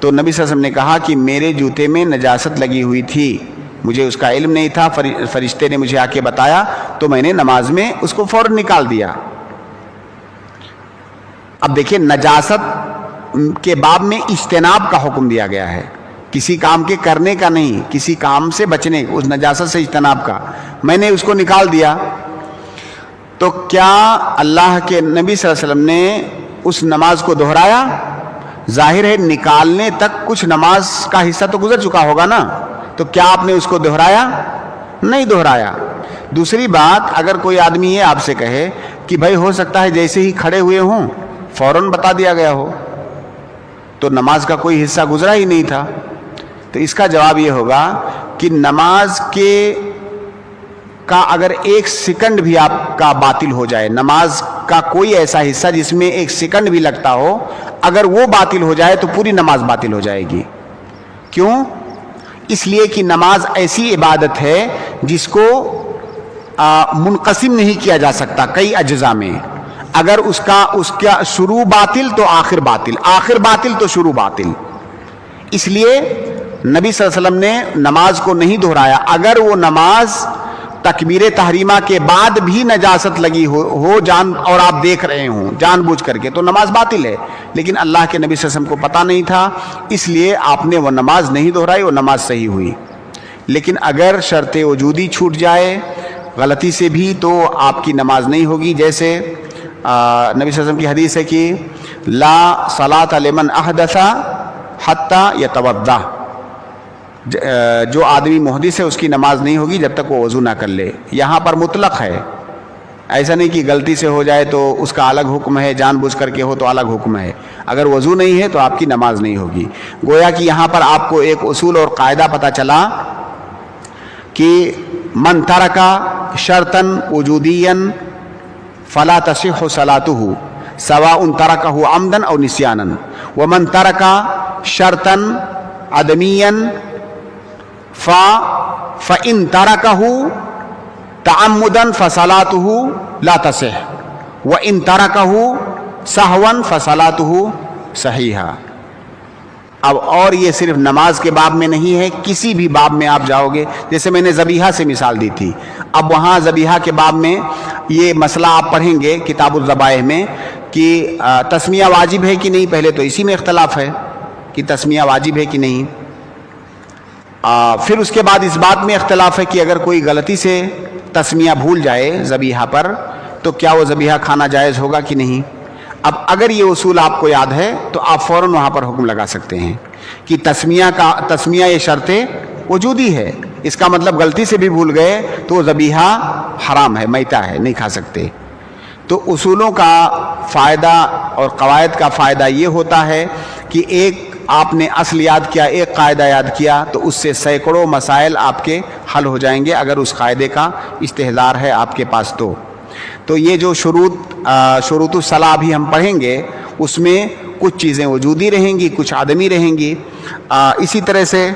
تو نبی صلی اللہ علیہ وسلم نے کہا کہ میرے جوتے میں نجاست لگی ہوئی تھی، مجھے اس کا علم نہیں تھا، فرشتے نے مجھے آ کے بتایا تو میں نے نماز میں اس کو فوراً نکال دیا۔ اب دیکھیں، نجاست کے باب میں اجتناب کا حکم دیا گیا ہے، کسی کام کے کرنے کا نہیں، کسی کام سے بچنے، اس نجاست سے اجتناب کا۔ میں نے اس کو نکال دیا تو کیا اللہ کے نبی صلی اللہ علیہ وسلم نے اس نماز کو دہرایا؟ ظاہر ہے نکالنے تک کچھ نماز کا حصہ تو گزر چکا ہوگا نا، تو کیا آپ نے اس کو دہرایا؟ نہیں دہرایا۔ دوسری بات، اگر کوئی آدمی یہ آپ سے کہے کہ بھائی ہو سکتا ہے جیسے ہی کھڑے ہوئے ہوں فوراً بتا دیا گیا ہو، تو نماز کا کوئی حصہ گزرا ہی نہیں تھا، تو اس کا جواب یہ ہوگا کہ نماز کا اگر ایک سیکنڈ بھی آپ کا باطل ہو جائے، نماز کا کوئی ایسا حصہ جس میں ایک سیکنڈ بھی لگتا ہو، اگر وہ باطل ہو جائے تو پوری نماز باطل ہو جائے گی۔ کیوں؟ اس لیے کہ نماز ایسی عبادت ہے جس کو منقسم نہیں کیا جا سکتا کئی اجزاء میں۔ اگر اس کا شروع باطل تو آخر باطل، آخر باطل تو شروع باطل۔ اس لیے نبی صلی اللہ علیہ وسلم نے نماز کو نہیں دہرایا۔ اگر وہ نماز تکبیر تحریمہ کے بعد بھی نجاست لگی ہو جان اور آپ دیکھ رہے ہوں جان بوجھ کر کے، تو نماز باطل ہے، لیکن اللہ کے نبی صلی اللہ علیہ وسلم کو پتہ نہیں تھا، اس لیے آپ نے وہ نماز نہیں دہرائی، وہ نماز صحیح ہوئی۔ لیکن اگر شرط وجودی چھوٹ جائے غلطی سے بھی تو آپ کی نماز نہیں ہوگی۔ جیسے نبی صلی اللہ علیہ وسلم کی حدیث ہے کہ لا صلاۃ لمن احدث حتی یتوضا، جو آدمی محدث ہے اس کی نماز نہیں ہوگی جب تک وہ وضو نہ کر لے۔ یہاں پر مطلق ہے، ایسا نہیں کہ غلطی سے ہو جائے تو اس کا الگ حکم ہے، جان بوجھ کر کے ہو تو الگ حکم ہے۔ اگر وضو نہیں ہے تو آپ کی نماز نہیں ہوگی۔ گویا کہ یہاں پر آپ کو ایک اصول اور قاعدہ پتہ چلا کہ من ترک شرطا وجودیا فلا تصح صلاته سواء ترکه عمدا او نسیانا، ومن ترک شرطا عدمیا فإن تركه تعمدا فصلاته لا تصح وإن تركه سهوا فصلاته صحیحہ۔ اب اور یہ صرف نماز کے باب میں نہیں ہے، کسی بھی باب میں آپ جاؤ گے، جیسے میں نے ذبیحہ سے مثال دی تھی، اب وہاں ذبیحہ کے باب میں یہ مسئلہ آپ پڑھیں گے کتاب الذبائح میں کہ تسمیہ واجب ہے کہ نہیں، پہلے تو اسی میں اختلاف ہے کہ تسمیہ واجب ہے کہ نہیں۔ پھر اس کے بعد اس بات میں اختلاف ہے کہ اگر کوئی غلطی سے تسمیہ بھول جائے ذبیحہ پر تو کیا وہ ذبیحہ کھانا جائز ہوگا کہ نہیں۔ اب اگر یہ اصول آپ کو یاد ہے تو آپ فوراً وہاں پر حکم لگا سکتے ہیں کہ تسمیہ یہ شرط وجودی ہے، اس کا مطلب غلطی سے بھی بھول گئے تو وہ ذبیحہ حرام ہے، میتہ ہے، نہیں کھا سکتے۔ تو اصولوں کا فائدہ اور قواعد کا فائدہ یہ ہوتا ہے کہ ایک آپ نے اصل یاد کیا، ایک قاعدہ یاد کیا تو اس سے سینکڑوں مسائل آپ کے حل ہو جائیں گے اگر اس قاعدے کا استحضار ہے آپ کے پاس تو یہ جو شروط الصلاح بھی ہم پڑھیں گے اس میں کچھ چیزیں وجودی رہیں گی، کچھ عدمی رہیں گی۔ اسی طرح سے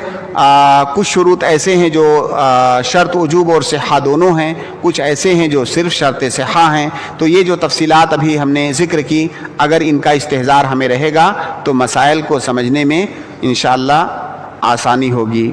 کچھ شروط ایسے ہیں جو شرط وجوب اور صحہ دونوں ہیں، کچھ ایسے ہیں جو صرف شرط صحہ ہیں۔ تو یہ جو تفصیلات ابھی ہم نے ذکر کی، اگر ان کا استحضار ہمیں رہے گا تو مسائل کو سمجھنے میں انشاءاللہ آسانی ہوگی۔